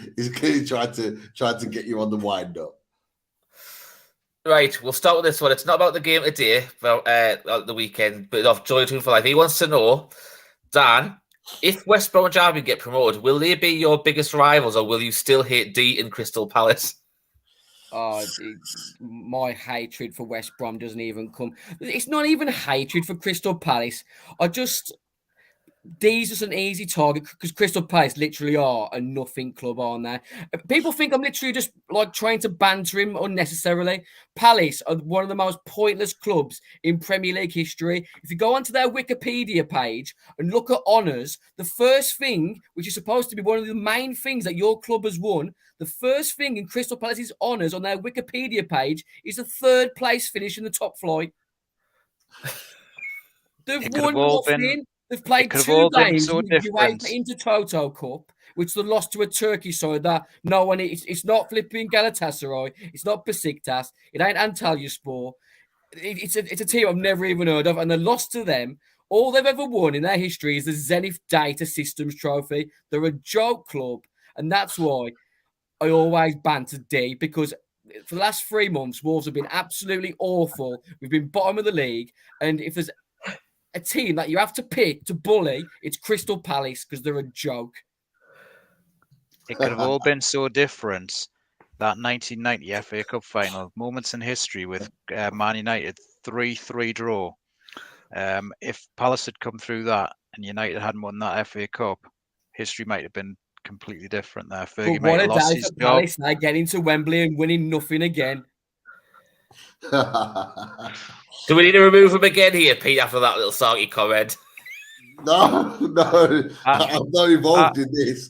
trying to get you on the wind up. Right, we'll start with this one. It's not about the game today, about the weekend, but of Joy 2 for Life. He wants to know, Dan, if West Brom and Derby get promoted, will they be your biggest rivals, or will you still hate D in Crystal Palace? My hatred for West Brom doesn't even come. It's not even hatred for Crystal Palace. D's just an easy target because Crystal Palace literally are a nothing club, aren't they? People think I'm literally just like trying to banter him unnecessarily. Palace are one of the most pointless clubs in Premier League history. If you go onto their Wikipedia page and look at honours, the first thing, which is supposed to be one of the main things that your club has won, the first thing in Crystal Palace's honours on their Wikipedia page is a 3rd place finish in the top flight. They've won nothing. They've played 2 games in the UEFA Intertoto Cup, which they lost to a Turkish side that no one. It's not flipping Galatasaray. It's not Besiktas. It ain't Antalyaspor. It's a team I've never even heard of, and they lost to them. All they've ever won in their history is the Zenith Data Systems Trophy. They're a joke club, and that's why I always banter D, because for the last 3 months, Wolves have been absolutely awful. We've been bottom of the league, and if there's a team that you have to pick to bully, it's Crystal Palace, because they're a joke. It could have all been so different. That 1990 FA Cup final, moments in history with Man United 3-3 draw. If Palace had come through that and United hadn't won that FA Cup, history might have been completely different there. Fergie might have lost his job. Palace, they get into Wembley and winning nothing again. Do we need to remove him again here, Pete, after that little sarky comment? No, I'm not involved in this.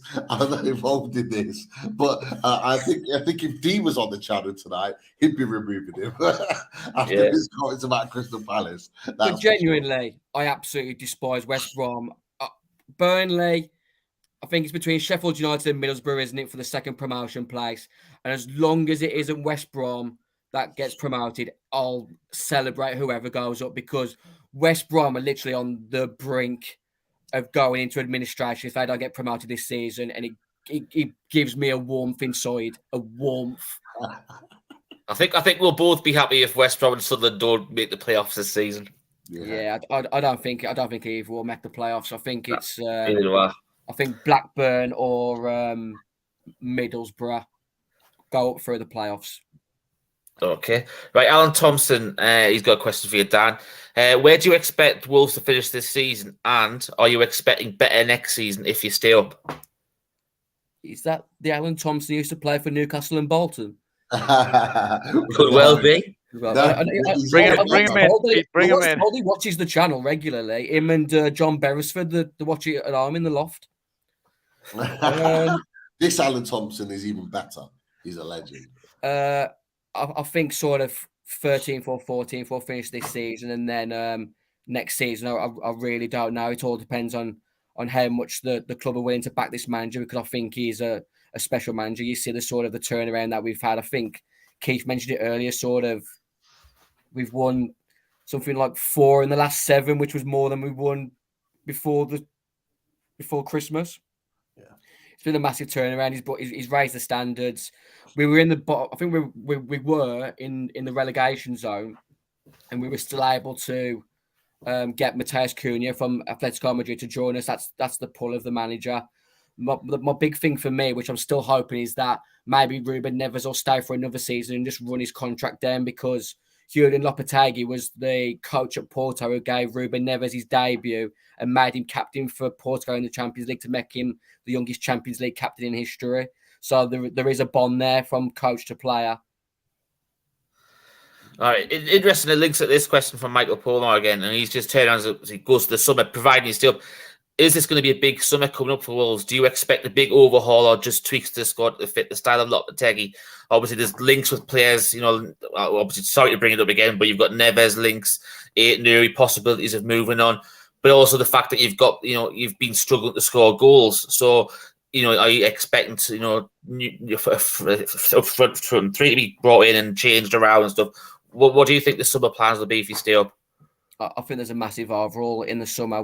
But I think if D was on the channel tonight, he'd be removing him after his comments about Crystal Palace. But genuinely, I absolutely despise West Brom. Burnley, I think it's between Sheffield United and Middlesbrough, isn't it, for the 2nd promotion place? And as long as it isn't West Brom that gets promoted, I'll celebrate whoever goes up, because West Brom are literally on the brink of going into administration if they don't get promoted this season, and it gives me a warmth inside, a warmth. I think we'll both be happy if West Brom and Sunderland don't make the playoffs this season. Yeah, I don't think either will make the playoffs. I think it's I think Blackburn or Middlesbrough go up through the playoffs. Okay. Right, Alan Thompson, he's got a question for you, Dan. Where do you expect Wolves to finish this season? And are you expecting better next season if you stay up? Is that the Alan Thompson who used to play for Newcastle and Bolton? Could well be. Bring him in. He watches the channel regularly. Him and John Beresford, they watch it at home in the loft. This Alan Thompson is even better. He's a legend. I think sort of 13th or 14th will finish this season, and then next season I really don't know. It all depends on how much the club are willing to back this manager, because I think he's a special manager. You see the sort of the turnaround that we've had. I think Keith mentioned it earlier. Sort of we've won something like 4 in the last 7, which was more than we won before Christmas. Yeah. It's been a massive turnaround. He's raised the standards. We were in the bottom. I think we were in the relegation zone, and we were still able to get Mateus Cunha from Atletico Madrid to join us. That's the pull of the manager. My big thing for me, which I'm still hoping, is that maybe Ruben Neves will stay for another season and just run his contract down, because Julian Lopetegui was the coach at Porto who gave Ruben Neves his debut and made him captain for Porto in the Champions League to make him the youngest Champions League captain in history. So there is a bond there from coach to player. All right, interesting. It links at this question from Michael Polo again, and he's just turned on as he goes to the summer, providing he's still. Is this going to be a big summer coming up for Wolves? Do you expect a big overhaul or just tweaks to the squad to fit the style of Lopetegui? Obviously, there's links with players, obviously, sorry to bring it up again, but you've got Neves links, Ait-Nouri, possibilities of moving on, but also the fact that you've got, you've been struggling to score goals. So, are you expecting to, from 3 to be brought in and changed around and stuff? What do you think the summer plans will be if you stay up? I think there's a massive overall in the summer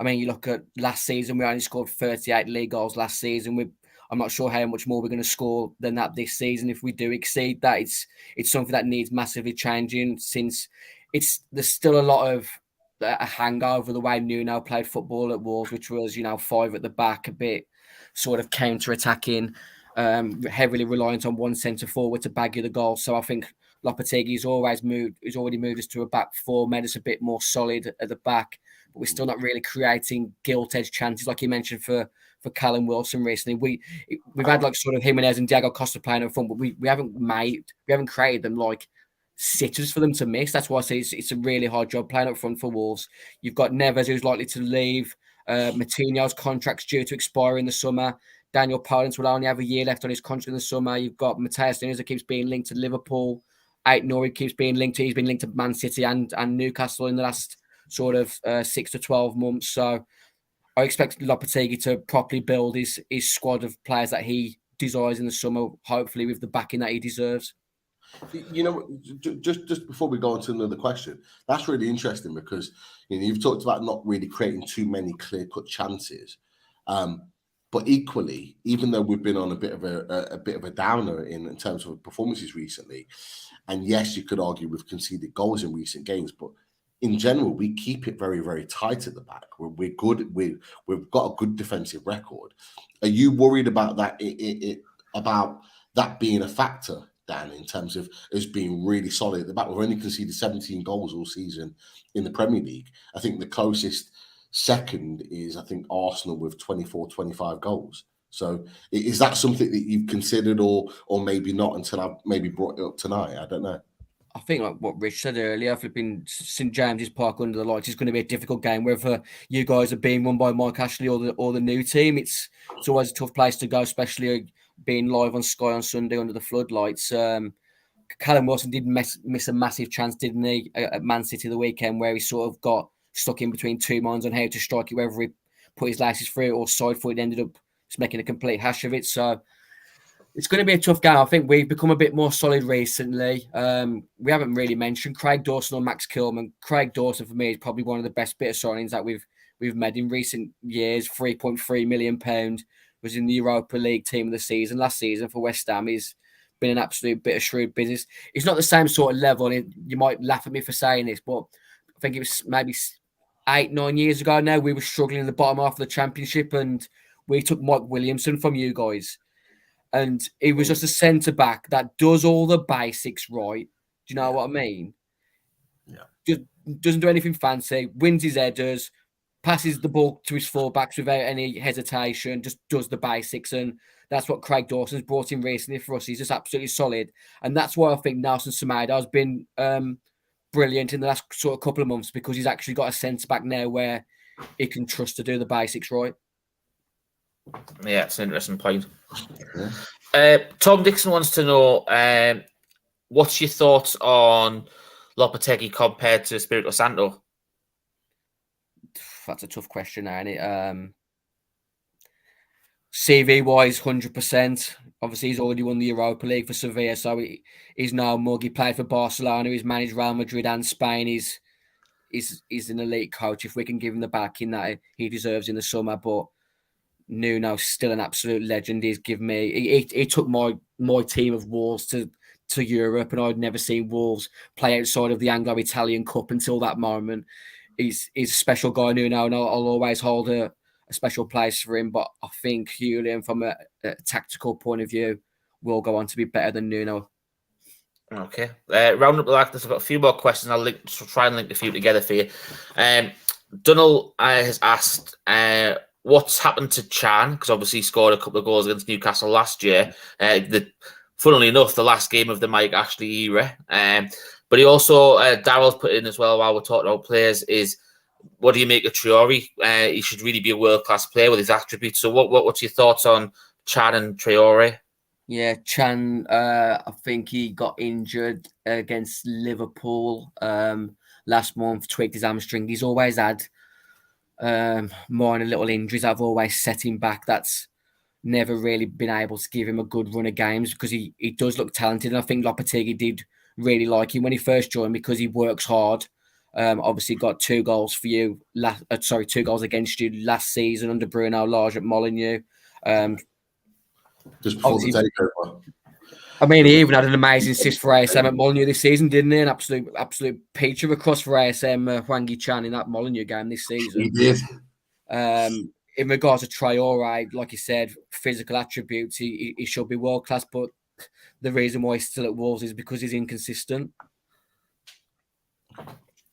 you look at last season, we only scored 38 league goals last season. I'm not sure how much more we're going to score than that this season. If we do exceed that, it's something that needs massively changing, since there's still a lot of a hangover the way Nuno played football at Wolves, which was, 5 at the back, a bit sort of counter-attacking, heavily reliant on one centre forward to bag you the goal. So I think Lopetegui's already moved us to a back 4, made us a bit more solid at the back. But we're still not really creating gilt-edged chances, like you mentioned for Callum Wilson recently. We've had like sort of Jimenez and Diego Costa playing up front, but we haven't created them like sitters for them to miss. That's why I say it's a really hard job playing up front for Wolves. You've got Neves, who's likely to leave. Moutinho's contract's due to expire in the summer. Daniel Podence will only have a year left on his contract in the summer. You've got Mateus Nunes that keeps being linked to Liverpool. Ait-Nouri keeps being linked to. He's been linked to Man City and Newcastle in the last sort of 6 to 12 months. So I expect Lopetegui to properly build his squad of players that he desires in the summer, hopefully with the backing that he deserves. Just before we go on to another question, that's really interesting, because you've talked about not really creating too many clear-cut chances, but equally, even though we've been on a bit of a downer in terms of performances recently, and yes, you could argue we've conceded goals in recent games, but in general, we keep it very, very tight at the back. We're good. We've got a good defensive record. Are you worried about that? About that being a factor, Dan, in terms of us being really solid at the back? We've only conceded 17 goals all season in the Premier League. I think the closest second is, Arsenal with 24, 25 goals. So is that something that you've considered or maybe not until I've maybe brought it up tonight? I don't know. I think like what Rich said earlier, flipping St James's Park under the lights is going to be a difficult game. Whether you guys are being run by Mike Ashley or the new team, it's always a tough place to go, especially being live on Sky on Sunday under the floodlights. Callum Wilson did miss a massive chance, didn't he, at Man City the weekend, where he sort of got stuck in between two minds on how to strike it, whether he put his laces through it or side foot, ended up just making a complete hash of it. So it's going to be a tough game. I think we've become a bit more solid recently. We haven't really mentioned Craig Dawson or Max Kilman. Craig Dawson, for me, is probably one of the best bit of signings that we've made in recent years. £3.3 million, was in the Europa League team of the season. Last season for West Ham, he's been an absolute bit of shrewd business. It's not the same sort of level. You might laugh at me for saying this, but I think it was maybe 8-9 years ago now, we were struggling in the bottom half of the Championship, and we took Mike Williamson from you guys. And he was just a centre-back that does all the basics right. Do you know what I mean? Yeah. Just doesn't do anything fancy, wins his headers, passes the ball to his full-backs without any hesitation, just does the basics. And that's what Craig Dawson's brought in recently for us. He's just absolutely solid. And that's why I think Nelson Semedo has been brilliant in the last sort of couple of months, because he's actually got a centre-back now where he can trust to do the basics right. Yeah, it's an interesting point. Tom Dixon wants to know, what's your thoughts on Lopetegui compared to Espirito Santo? That's a tough question, ain't it? CV-wise, 100%. Obviously, he's already won the Europa League for Sevilla, so he's no mug. He played for Barcelona. He's managed Real Madrid and Spain. He's an elite coach. If we can give him the backing that he deserves in the summer, but Nuno's still an absolute legend. He's given me. He took my team of Wolves to Europe, and I'd never seen Wolves play outside of the Anglo-Italian Cup until that moment. He's a special guy, Nuno, and I'll always hold a special place for him. But I think Julian, from a tactical point of view, will go on to be better than Nuno. Okay. Round up the like this. I've got a few more questions. I'll try and link a few together for you. Dunnell has asked what's happened to Chan, because obviously he scored a couple of goals against Newcastle last year. Funnily enough, the last game of the Mike Ashley era. But he also, Daryl's put in as well while we're talking about players, is what do you make of Traore? He should really be a world-class player with his attributes. So what's your thoughts on Chan and Traore? Yeah, Chan, I think he got injured against Liverpool last month, tweaked his hamstring. He's always had minor little injuries. I've always set him back. That's never really been able to give him a good run of games because he does look talented. And I think Lopetegui did really like him when he first joined because he works hard. Obviously got 2 goals for you. 2 goals against you last season under Bruno Lage at Molineux. Just before the takeover. I mean, he even had an amazing assist for ASM at Molineux this season, didn't he? An absolute peach of a cross for ASM, Hwang Chan in that Molineux game this season. He did. In regards to Traore, like you said, physical attributes, he should be world class, but the reason why he's still at Wolves is because he's inconsistent.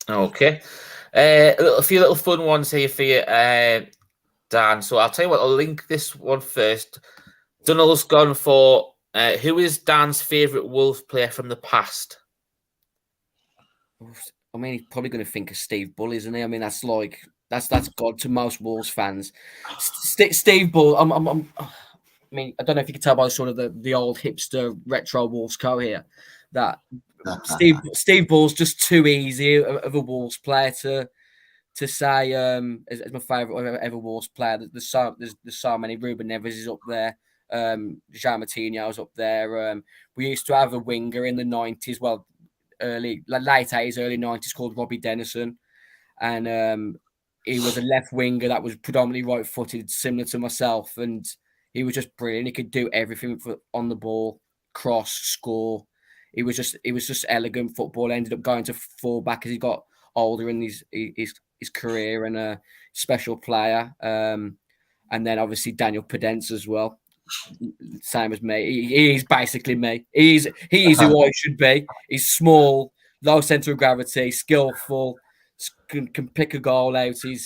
Okay. A few little fun ones here for you, Dan. So I'll tell you what, I'll link this one first. Dunnell's gone for who is Dan's favourite Wolves player from the past? I mean, he's probably going to think of Steve Bull, isn't he? I mean, that's God to most Wolves fans. Steve Bull. I mean, I don't know if you can tell by sort of the old hipster retro Wolves co here that Steve Bull's just too easy of a Wolves player to say as my favourite ever Wolves player. There's so many. Ruben Neves is up there. Jean Martinho's up there. We used to have a winger in the 90s, late 80s, early 90s, called Robbie Dennison, and he was a left winger that was predominantly right-footed, similar to myself, and he was just brilliant. He could do everything on the ball, cross, score. He was just elegant football. Ended up going to fullback as he got older in his career, and a special player. And then obviously Daniel Pedence as well. Same as me. He's basically me. He is who I should be. He's small, low centre of gravity, skillful, can pick a goal out. He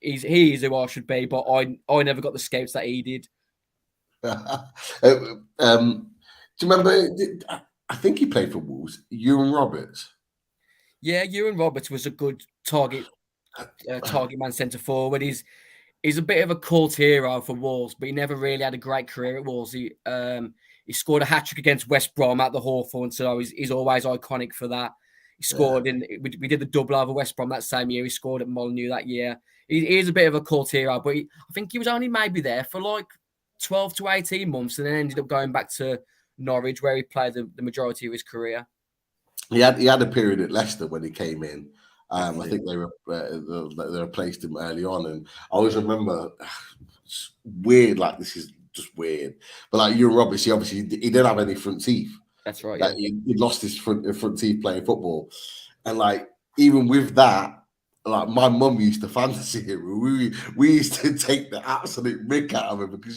is who I should be. But I never got the scouts that he did. Do you remember? I think he played for Wolves. Ewan Roberts. Yeah, Ewan Roberts was a good target man centre forward. He's a bit of a cult hero for Wolves, but he never really had a great career at Wolves. He scored a hat-trick against West Brom at the Hawthorn, so he's always iconic for that. He scored we did the double over West Brom that same year. He scored at Molineux that year. He is a bit of a cult hero, but I think he was only maybe there for like 12 to 18 months and then ended up going back to Norwich, where he played the majority of his career. He had a period at Leicester when he came in. I think they replaced him early on, and I always remember it's weird. Like, this is just weird, but like Ewan Roberts, he didn't have any front teeth. That's right. Like, he lost his front teeth playing football, and like even with that, like my mum used to fantasy him. We used to take the absolute mick out of him because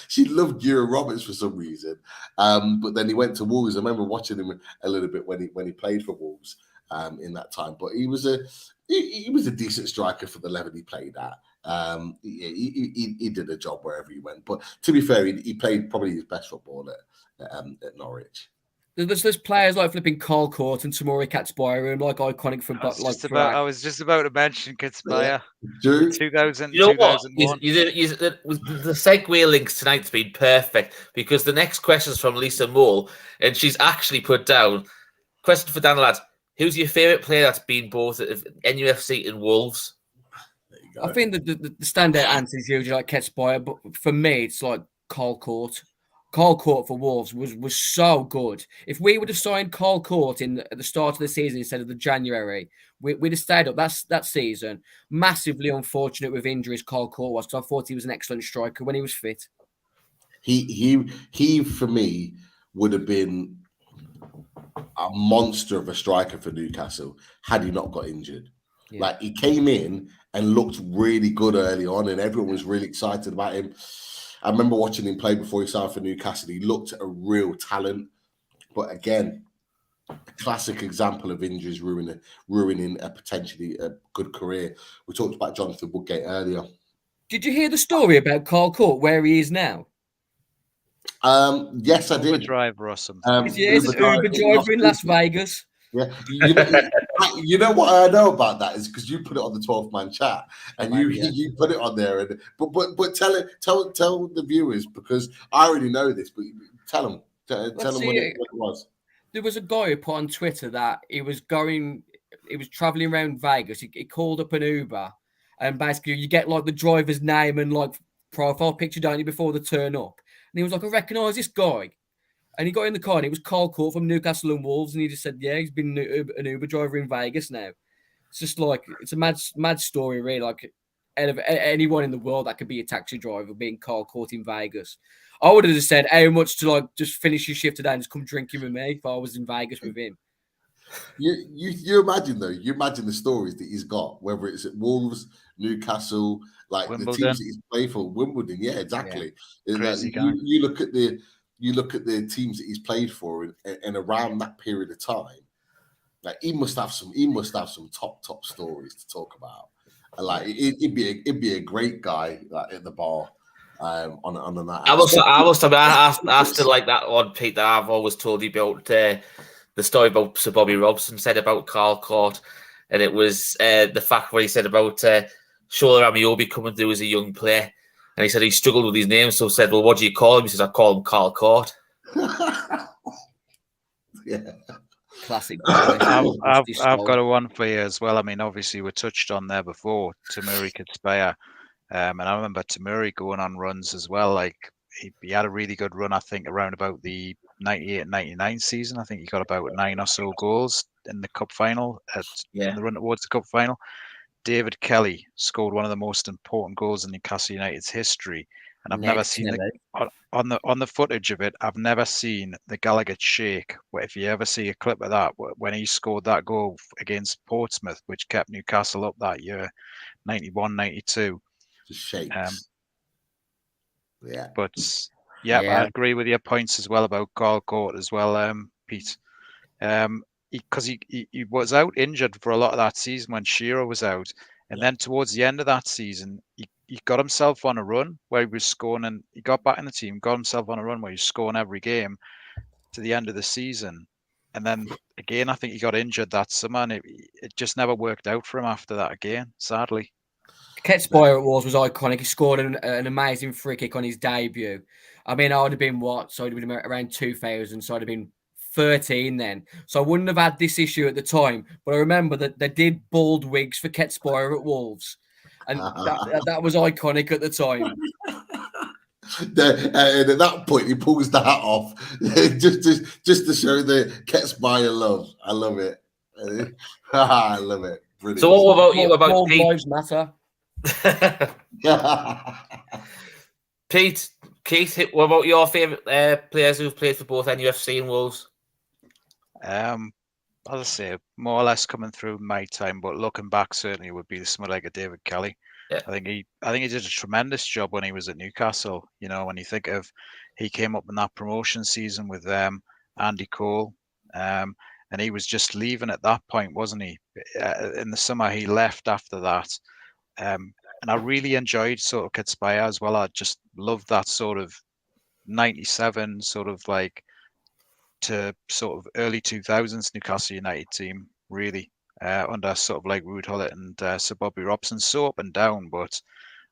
she loved Ewan Roberts for some reason. But then he went to Wolves. I remember watching him a little bit when he played for Wolves. In that time, but he was a decent striker for the level he played at. He did a job wherever he went. But to be fair, he played probably his best football at Norwich. There's players like flipping Carl Court and Tamori Katsbyra and like iconic for I was just about to mention Kitspire. Drew? 2000, You know what? 2001. The segue links tonight's been perfect because the next question is from Lisa Mole, and she's actually put down question for Dan lads. Who's your favourite player that's been both at NUFC and Wolves? There you go. I think the standout answer is usually like Katsbyra, but for me, it's like Carl Court. Carl Court for Wolves was so good. If we would have signed Carl Court at the start of the season instead of the January, we'd have stayed up that season. Massively unfortunate with injuries, Carl Court was, because I thought he was an excellent striker when he was fit. He for me would have been a monster of a striker for Newcastle had he not got injured. Yeah. Like, he came in and looked really good early on, and everyone was really excited about him. I remember watching him play before he signed for Newcastle. He looked a real talent, but again, a classic example of injuries ruining a potentially a good career. We talked about Jonathan Woodgate earlier. Did you hear the story about Carl Court, where he is now? Yes, I Uber did. driver or something. He's an Uber driver in Las Vegas. Yeah, you know what I know about that is because you put it on the 12-man chat and you put it on there. And but tell the viewers, because I already know this, but tell them what it was. There was a guy who put on Twitter that he was traveling around Vegas. He called up an Uber, and basically you get like the driver's name and like profile picture, don't you, before they turn up. And he was like, I recognise this guy. And he got in the car and it was Carl Court from Newcastle and Wolves. And he just said, yeah, he's been an Uber driver in Vegas now. It's just like, it's a mad story, really. Like, out of anyone in the world that could be a taxi driver being Carl Court in Vegas. I would have just said, how much to like just finish your shift today and just come drinking with me if I was in Vegas with him. You imagine, though, the stories that he's got, whether it's at Wolves, Newcastle, like Wimbledon. The teams that he's played for, Wimbledon. Yeah, exactly. Yeah. Crazy like, you look at the teams that he's played for, and around that period of time, like he must have some top stories to talk about. And like it'd be a great guy like at the bar. On that. I still like that one, Pete, that I've always told you about the story about Sir Bobby Robson said about Carl Court, and it was the fact where he said about Shola Amiobi coming through as a young player. And he said he struggled with his name, so said, well, what do you call him? He says, I call him Carl Court. Yeah. Classic. I've got a one for you as well. I mean, obviously, we touched on there before, Ait-Nouri Katsbyra. And I remember Ait-Nouri going on runs as well. Like, he had a really good run, I think, around about the 98-99 season. I think he got about 9 or so goals in the cup final, in the run towards the cup final. David Kelly scored one of the most important goals in Newcastle United's history, and I've never seen on the footage of it. I've never seen the Gallagher shake. If you ever see a clip of that, when he scored that goal against Portsmouth, which kept Newcastle up that year, 91-92, just shakes. Yeah, but I agree with your points as well about Carl Court as well, Pete. Because he was out injured for a lot of that season when Shearer was out. And then towards the end of that season, he got himself on a run where he was scoring, and he got back in the team, got himself on a run where he was scoring every game to the end of the season. And then again, I think he got injured that summer, and it just never worked out for him after that again, sadly. Katsbyra at Wolves was iconic. He scored an amazing free kick on his debut. I mean, I would have been So it would have been around 2000, so I'd have been 13 then, so I wouldn't have had this issue at the time. But I remember that they did bald wigs for Katsbyra at Wolves, and that was iconic at the time. And at that point, he pulls the hat off just to show the Katsbyra love. I love it. I love it. Brilliant. So what about you? About Pete? Lives matter. Pete, Keith, what about your favourite players who've played for both NUFC and Wolves? As I say, more or less coming through my time, but looking back, certainly would be someone like a David Kelly. Yeah. I think he did a tremendous job when he was at Newcastle. You know, when you think of, he came up in that promotion season with Andy Cole, and he was just leaving at that point, wasn't he? In the summer, he left after that, and I really enjoyed sort of Katsbyra as well. I just loved that sort of 97 sort of like to sort of early 2000s Newcastle United team, really, under sort of like Ruud Gullit and Sir Bobby Robson, so up and down. But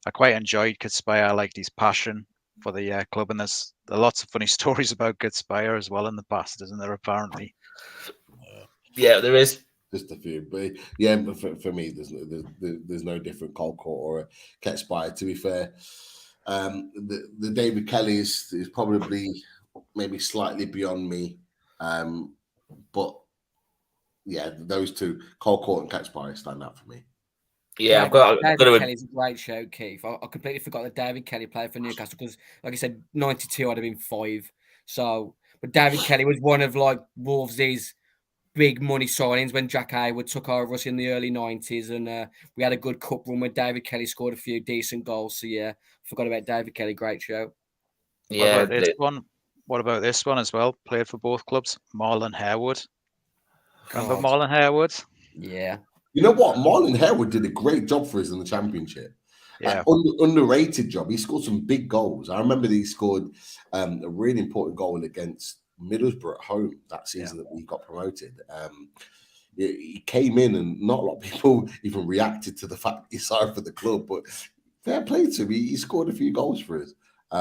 I quite enjoyed Kutspire. I liked his passion for the club, and there's lots of funny stories about Kutspire as well in the past, isn't there? Apparently, Yeah, there is. Just a few, but yeah, but for me, there's no different Colcourt or a Kutspire. To be fair, the David Kelly is probably maybe slightly beyond me, but yeah, those two, Colcourt and Kutspire, stand out for me. Yeah, David Kelly's a great show, Keith. I completely forgot that David Kelly played for Newcastle because, like I said, 92 I'd have been 5. So, but David Kelly was one of like Wolves' big money signings when Jack Hayward took over us in the early 90s, and we had a good cup run where David Kelly scored a few decent goals. So yeah, forgot about David Kelly. Great show. Yeah. What about this one as well? Played for both clubs. Marlon Harewood. Remember God. Marlon Harewood? Yeah. You know what? Marlon Harewood did a great job for us in the Championship. Yeah. Underrated job. He scored some big goals. I remember that he scored a really important goal against Middlesbrough at home that season that we got promoted. He came in and not a lot of people even reacted to the fact he signed for the club, but fair play to him. He scored a few goals for us.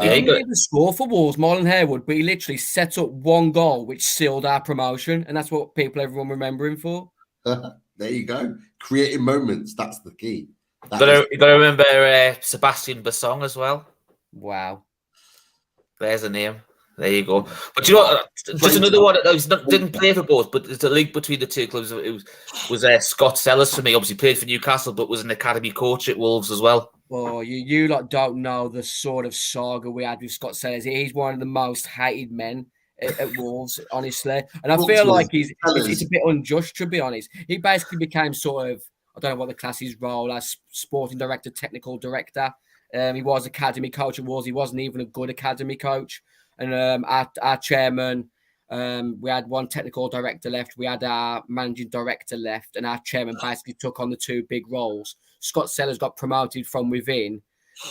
He didn't even score for Wolves, Marlon Harewood, but he literally set up one goal which sealed our promotion, and that's what everyone remember him for. There you go. Creating moments. That's the key. You got to remember Sebastian Bassong as well. Wow. There's a name. There you go. But you know, just another one that didn't play for both, but there's a link between the two clubs. It was Scott Sellers for me. Obviously played for Newcastle, but was an academy coach at Wolves as well. Oh, you lot don't know the sort of saga we had with Scott Sellers. He's one of the most hated men at Wolves, honestly. And I feel like it's a bit unjust, to be honest. He basically became sort of, I don't know what the class's role as sporting director, technical director. He was academy coach at Wolves. He wasn't even a good academy coach. And our chairman, we had one technical director left. We had our managing director left, and our chairman basically took on the two big roles. Scott Sellers got promoted from within,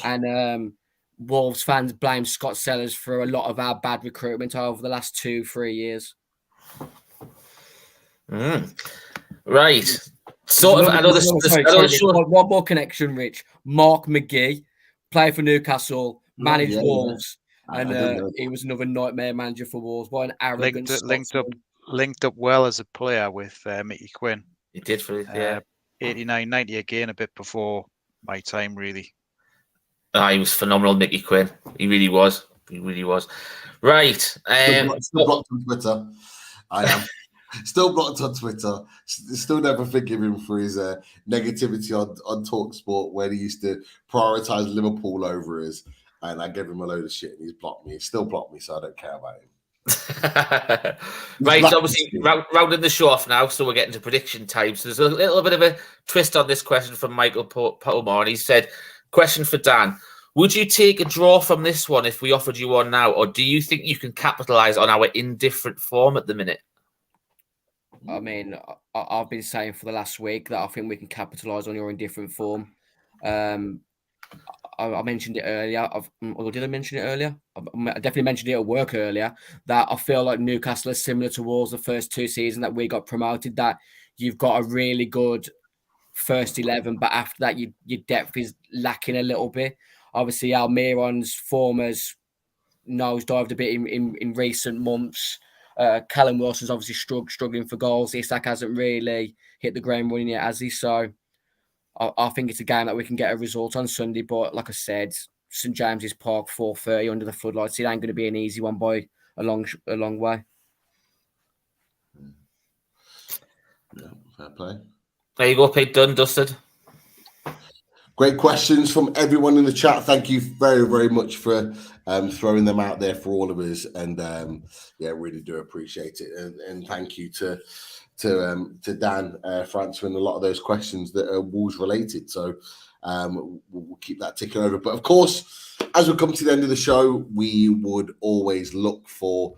and Wolves fans blame Scott Sellers for a lot of our bad recruitment over the last 2-3 years. Right. Sort of. One more connection, Rich. Mark McGee, played for Newcastle, managed Wolves. And he was another nightmare manager for Wolves. What an arrogant linked up well as a player with Mickey Quinn. He did for 89, 90 again, a bit before my time, really. He was phenomenal, Mickey Quinn. He really was. Right. Still blocked on Twitter. I am. Still blocked on Twitter. Still never forgive him for his negativity on TalkSport when he used to prioritise Liverpool over us. And I gave him a load of shit and he's blocked me. He's still blocked me, so I don't care about him. Right, obviously, rounding the show off now, so we're getting to prediction time. So there's a little bit of a twist on this question from Michael Palmer. He said, question for Dan. Would you take a draw from this one if we offered you one now, or do you think you can capitalise on our indifferent form at the minute? I mean, I've been saying for the last week that I think we can capitalise on your indifferent form. I mentioned it earlier. Or did I mention it earlier? I definitely mentioned it at work earlier, that I feel like Newcastle is similar to Wolves the first 2 seasons that we got promoted, that you've got a really good first 11, but after that, your depth is lacking a little bit. Obviously, Almiron's form has nosedived a bit in recent months. Callum Wilson's obviously struggling for goals. Isak hasn't really hit the ground running yet, has he? So I think it's a game that we can get a result on Sunday. But like I said, St James's Park, 4:30 under the floodlights. It ain't going to be an easy one by a long way. Yeah, fair play. There you go, Pete. Done, dusted. Great questions from everyone in the chat. Thank you very, very much for throwing them out there for all of us. And really do appreciate it. And thank you to Dan for answering a lot of those questions that are Wolves related. So we'll keep that ticking over. But of course, as we come to the end of the show, we would always look for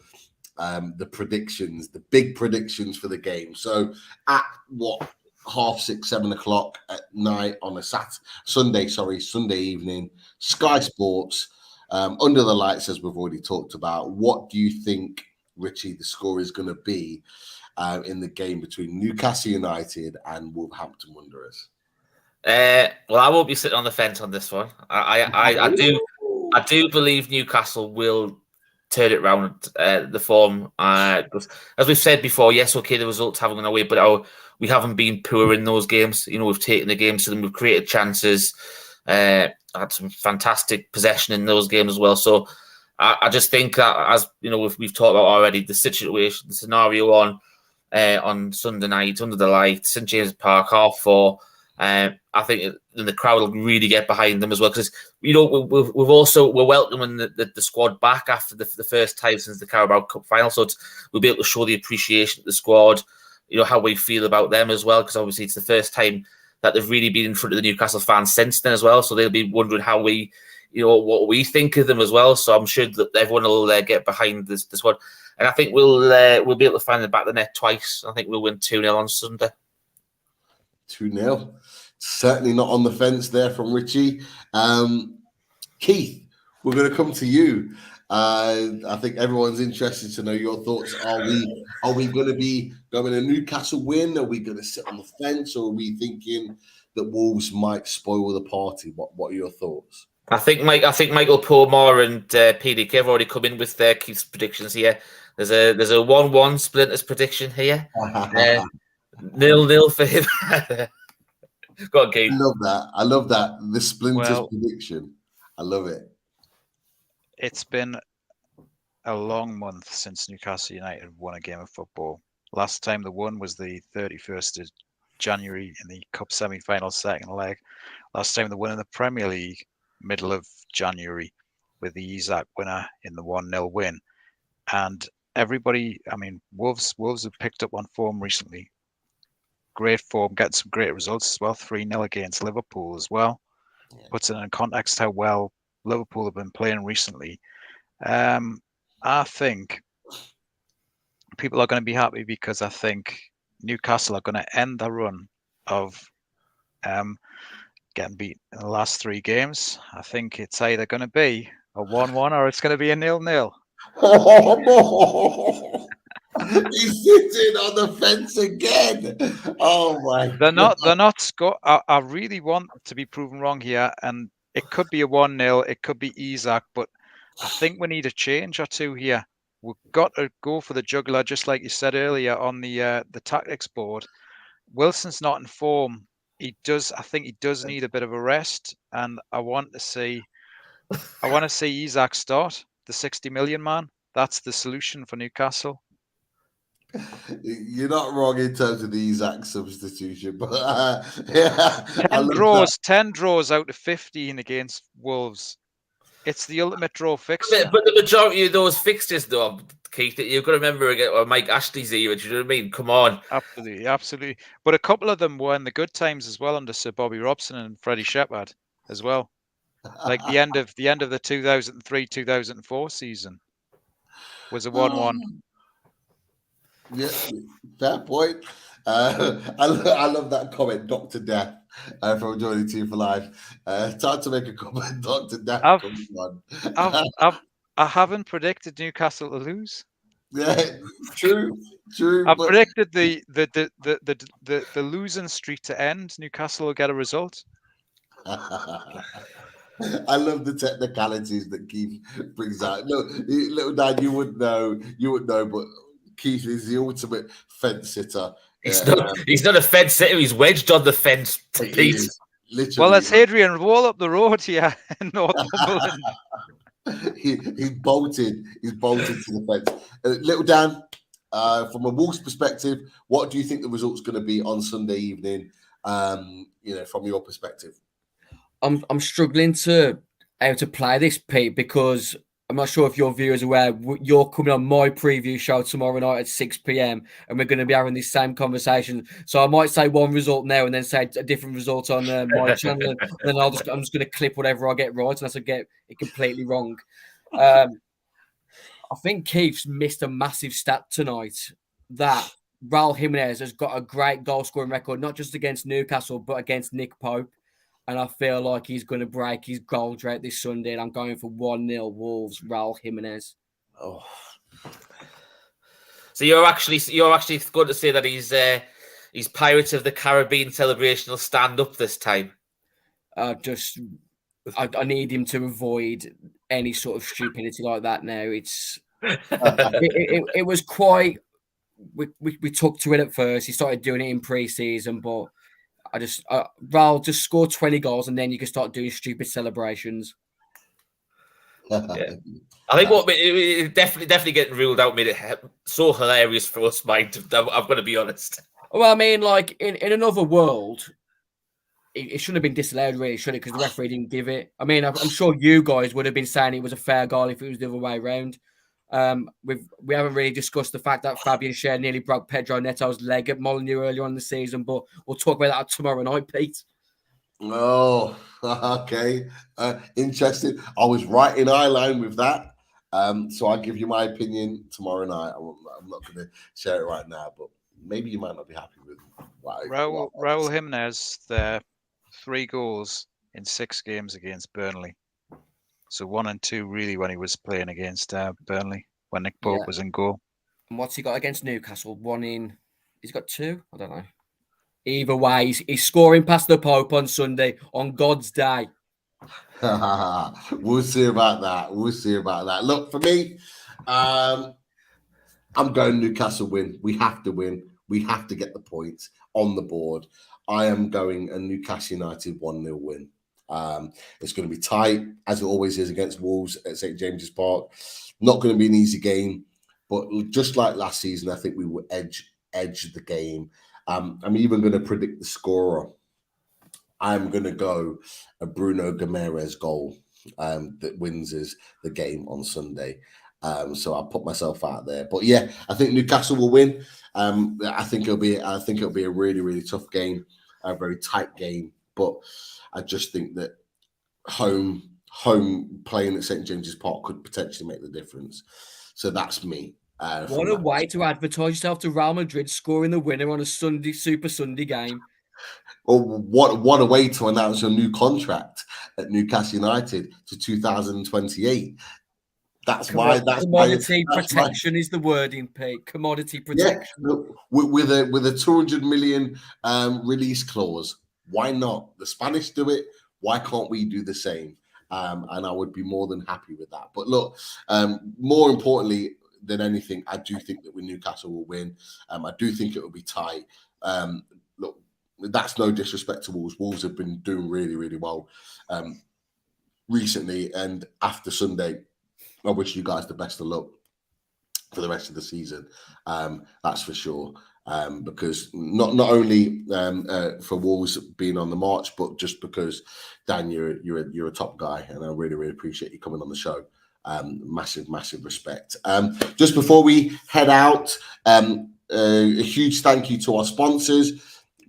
the predictions, the big predictions for the game. So at 6:30, 7 o'clock at night on a Sunday evening, Sky Sports, under the lights, as we've already talked about, what do you think Richie, the score is going to be in the game between Newcastle United and Wolverhampton Wanderers? Well, I won't be sitting on the fence on this one. I do believe Newcastle will turn it around, the form. But as we've said before, yes, okay, the results haven't gone away, but we haven't been poor in those games. You know, we've taken the games to them, we've created chances, had some fantastic possession in those games as well. So I just think that, as you know, we've talked about already, the situation, the scenario on Sunday night under the lights, St James Park, 4:30. I think the crowd will really get behind them as well, because you know we're welcoming the squad back after the first time since the Carabao Cup final, so we'll be able to show the appreciation of the squad, you know, how we feel about them as well, because obviously it's the first time that they've really been in front of the Newcastle fans since then as well, so they'll be wondering how we, you know, what we think of them as well. So I'm sure that everyone will get behind this squad, and I think we'll be able to find the back of the net twice. I think we'll win 2-0 on Sunday. 2-0. Certainly not on the fence there from Richie. Keith, we're going to come to you. I think everyone's interested to know your thoughts. Are we going to be going a Newcastle win? Are we going to sit on the fence, or are we thinking that Wolves might spoil the party? What are your thoughts? I think Michael Pormore and PDK have already come in with their Keith's predictions here. There's a 1-1 Splinters prediction here. 0-0 for him. Go on, Keith. I love that. The Splinters prediction. I love it. It's been a long month since Newcastle United won a game of football. Last time they won was the 31st of January in the Cup semi-final second leg. Last time they won in the Premier League, middle of January, with the Isak winner in the 1-0 win. And everybody, I mean, Wolves have picked up on form recently. Great form, getting some great results as well. 3-0 against Liverpool as well. Yeah. Puts it in context how well Liverpool have been playing recently. I think people are going to be happy, because I think Newcastle are going to end the run of getting beat in the last 3 games. I think it's either going to be a 1-1 or it's going to be a 0-0. He's sitting on the fence again. Oh my! They're not score. I really want to be proven wrong here, and it could be a 1-0. It could be Isak, but I think we need a change or two here. We've got to go for the juggler, just like you said earlier on the tactics board. Wilson's not in form. I think he does need a bit of a rest, and I want to see Isak start, the 60 million man. That's the solution for Newcastle. You're not wrong in terms of the Isak substitution, but 10 draws out of 15 against Wolves. It's the ultimate draw fixture. But the majority of those fixtures, though, Keith, you've got to remember again, or Mike Ashley's era. Do you know what I mean? Come on. Absolutely. But a couple of them were in the good times as well, under Sir Bobby Robson and Freddie Shepherd as well. Like the end of the 2003-2004 season was a 1-1. Yeah, fair point. I love that comment, Dr. Death, from Joining Team for Life. Time to make a comment, Dr. Death. I haven't predicted Newcastle to lose. Yeah, true. I've predicted the losing streak to end. Newcastle will get a result. I love the technicalities that Keith brings out. No, little Dan, you wouldn't know, but Keith is the ultimate fence sitter. He's not a fence sitter. He's wedged on the fence. Well, that's Hadrian Wall up the road here in Northumberland. He's bolted to the fence. Little Dan, from a Wolves perspective, what do you think the result's going to be on Sunday evening? From your perspective. I'm struggling to how to play this, Pete, because I'm not sure if your viewers are aware, you're coming on my preview show tomorrow night at 6 p.m. and we're going to be having this same conversation. So I might say one result now and then say a different result on my channel, and then I'm just going to clip whatever I get right unless I get it completely wrong. I think Keith's missed a massive stat tonight that Raul Jimenez has got a great goal scoring record, not just against Newcastle, but against Nick Pope. And I feel like he's going to break his goal drought this Sunday. And I'm going for 1-0 Wolves, Raul Jimenez. Oh, So you're actually going to say that he's Pirates of the Caribbean celebration will stand up this time. I need him to avoid any sort of stupidity like that now. It was quite. We took to it at first. He started doing it in pre-season, but Raul just score 20 goals and then you can start doing stupid celebrations. Yeah. I think what it definitely getting ruled out made it so hilarious for us, Mike. I'm going to be honest. Well, I mean, like in another world, it shouldn't have been disallowed, really, should it? Because the referee didn't give it. I mean, I'm sure you guys would have been saying it was a fair goal if it was the other way around. We haven't really discussed the fact that Fabian Schär nearly broke Pedro Neto's leg at Molineux earlier on in the season, but we'll talk about that tomorrow night, Pete. Oh, okay. Interesting. I was right in eye line with that. So I'll give you my opinion tomorrow night. I'm not going to share it right now, but maybe you might not be happy with Raul Jimenez, the 3 goals in 6 games against Burnley. So 1 and 2 really when he was playing against Burnley, when Nick Pope was in goal. And what's he got against Newcastle? He's got 2? I don't know. Either way, he's scoring past the Pope on Sunday, on God's day. We'll see about that. Look, for me, I'm going Newcastle win. We have to win. We have to get the points on the board. I am going a Newcastle United 1-0 win. It's going to be tight, as it always is against Wolves at St. James's Park. Not going to be an easy game, but just like last season, I think we will edge the game. I'm even going to predict the scorer. I'm going to go a Bruno Guimaraes goal that wins us the game on Sunday. So I'll put myself out there. But yeah, I think Newcastle will win. I think it'll be a really, really tough game, a very tight game. But I just think that home playing at St. James's Park could potentially make the difference. So that's me. What a way to advertise yourself to Real Madrid scoring the winner on a Super Sunday game. Or what a way to announce a new contract at Newcastle United to 2028. Commodity protection is the wording, Pete. Commodity protection. Yeah, with a 200 million release clause. Why not? The Spanish do it. Why can't we do the same? And I would be more than happy with that. But look, more importantly than anything, I do think that Newcastle will win. I do think it will be tight. Look, that's no disrespect to Wolves. Wolves have been doing really, really well recently. And after Sunday, I wish you guys the best of luck for the rest of the season. That's for sure. Because not only for Wolves being on the march, but just because Dan, you're a top guy, and I really, really appreciate you coming on the show. Massive respect. Just before we head out, a huge thank you to our sponsors.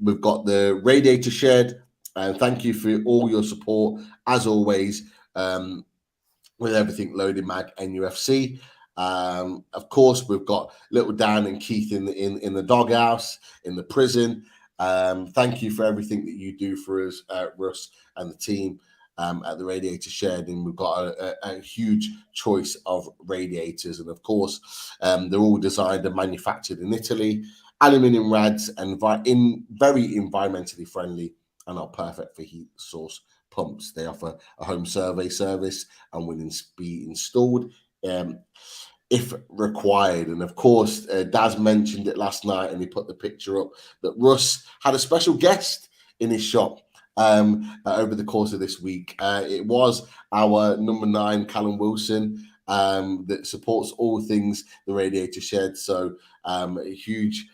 We've got the Radiator Shed, and thank you for all your support as always with everything Loaded Mag NUFC. Of course, we've got little Dan and Keith in the doghouse, in the prison. Thank you for everything that you do for us, Russ and the team at the Radiator Shed. And we've got a huge choice of radiators. And of course, they're all designed and manufactured in Italy, aluminium rads, and very environmentally friendly, and are perfect for heat source pumps. They offer a home survey service and will be installed if required. And of course, Daz mentioned it last night, and he put the picture up that Russ had a special guest in his shop over the course of this week. It was our number 9, Callum Wilson, that supports all things the Radiator Shed. So a huge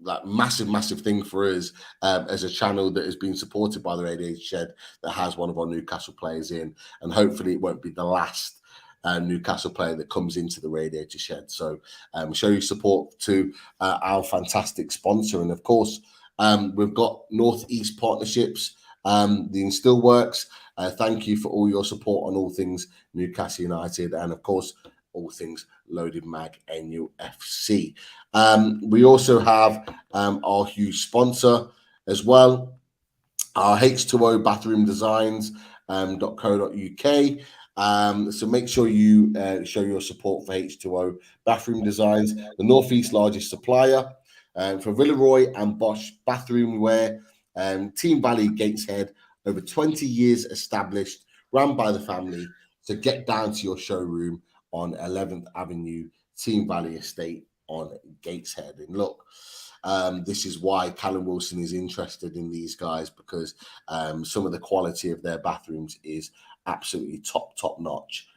that massive thing for us as a channel that has been supported by the Radiator Shed, that has one of our Newcastle players in, and hopefully it won't be the last Newcastle player that comes into the Radiator Shed. So show your support to our fantastic sponsor. And of course, we've got Northeast Partnerships, the Instill Works. Thank you for all your support on all things Newcastle United, and of course all things Loaded Mag NUFC. We also have our huge sponsor as well, our H2O Bathroom Designs.co.uk. So make sure you show your support for H2O Bathroom Designs, the Northeast's largest supplier for Villeroy and Bosch bathroom wear. Team Valley Gateshead, over 20 years established, run by the family. So get down to your showroom on 11th Avenue, Team Valley Estate on Gateshead. And look, this is why Callum Wilson is interested in these guys, because some of the quality of their bathrooms is absolutely top notch.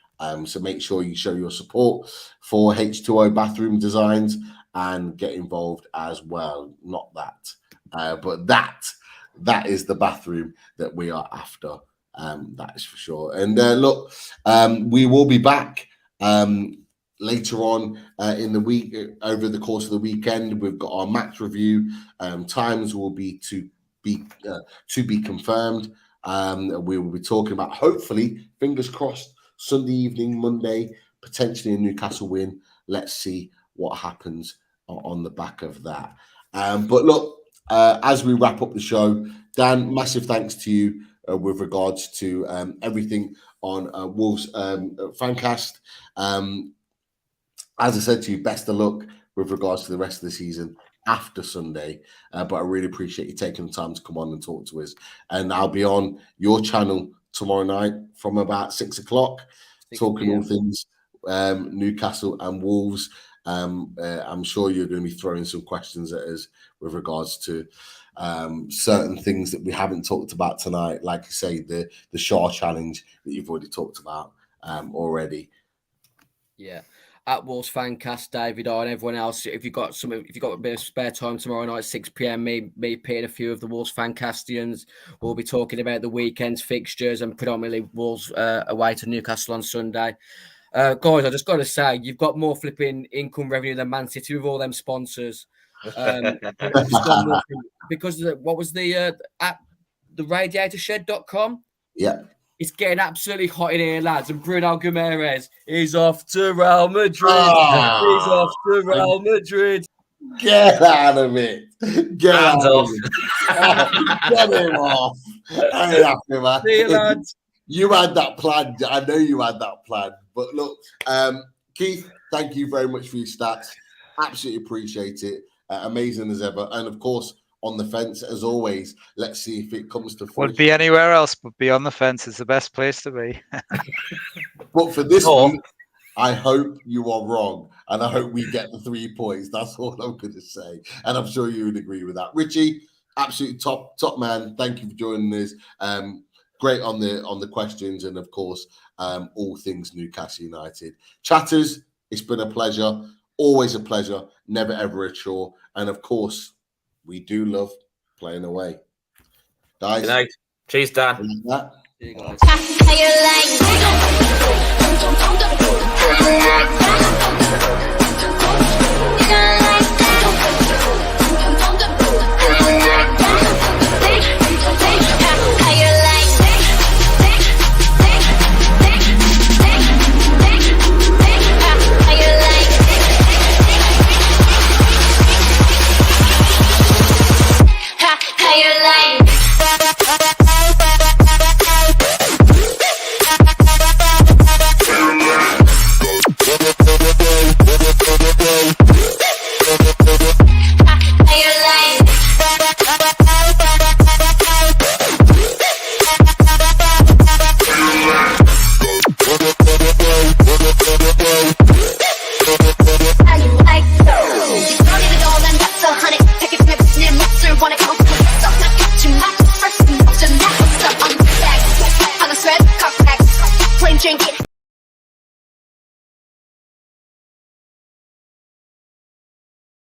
So make sure you show your support for H2O Bathroom Designs and get involved as well. Not that, but that is the bathroom that we are after. That is for sure. And look, we will be back later on in the week, over the course of the weekend. We've got our match review. Times will be to be confirmed. We will be talking about, hopefully, fingers crossed, Sunday evening, Monday, potentially a Newcastle win. Let's see what happens on the back of that. But look, as we wrap up the show, Dan, massive thanks to you with regards to everything on Wolves Fancast. As I said to you, best of luck with regards to the rest of the season after Sunday. But I really appreciate you taking the time to come on and talk to us. And I'll be on your channel tomorrow night from about 6 o'clock, talking all things Newcastle and Wolves. I'm sure you're going to be throwing some questions at us with regards to certain things that we haven't talked about tonight, like you say, the Shaw challenge that you've already talked about already. Yeah. At WolvesFancast, David, and everyone else, if you've got a bit of spare time tomorrow night, 6 p.m, me, Pete, and a few of the WolvesFancastians will be talking about the weekend's fixtures and predominantly Wolves away to Newcastle on Sunday. Guys, I just got to say, you've got more flipping income revenue than Man City with all them sponsors. Because what was the at the radiatorshed.com? Yeah. It's getting absolutely hot in here, lads. And Bruno Guimaraes is off to Real Madrid. Oh, He's off to Real Madrid. Get out of it. Get Hands out off. of it. Get him off. I ain't happy, man. See you, lads. You had that plan. I know you had that plan. But look, Keith, thank you very much for your stats. Absolutely appreciate it. Amazing as ever. And of course, on the fence, as always, let's see if it comes to fruition. Would be anywhere else, but be on the fence is the best place to be. But for this week, I hope you are wrong. And I hope we get the 3 points. That's all I'm going to say. And I'm sure you would agree with that. Richie, absolutely top man. Thank you for joining us. Great on the questions, and of course, all things Newcastle United. Chatters, it's been a pleasure. Always a pleasure. Never ever a chore. And of course, we do love playing away. Guys. Good night. Cheers, Dan. See you guys. Plain Jane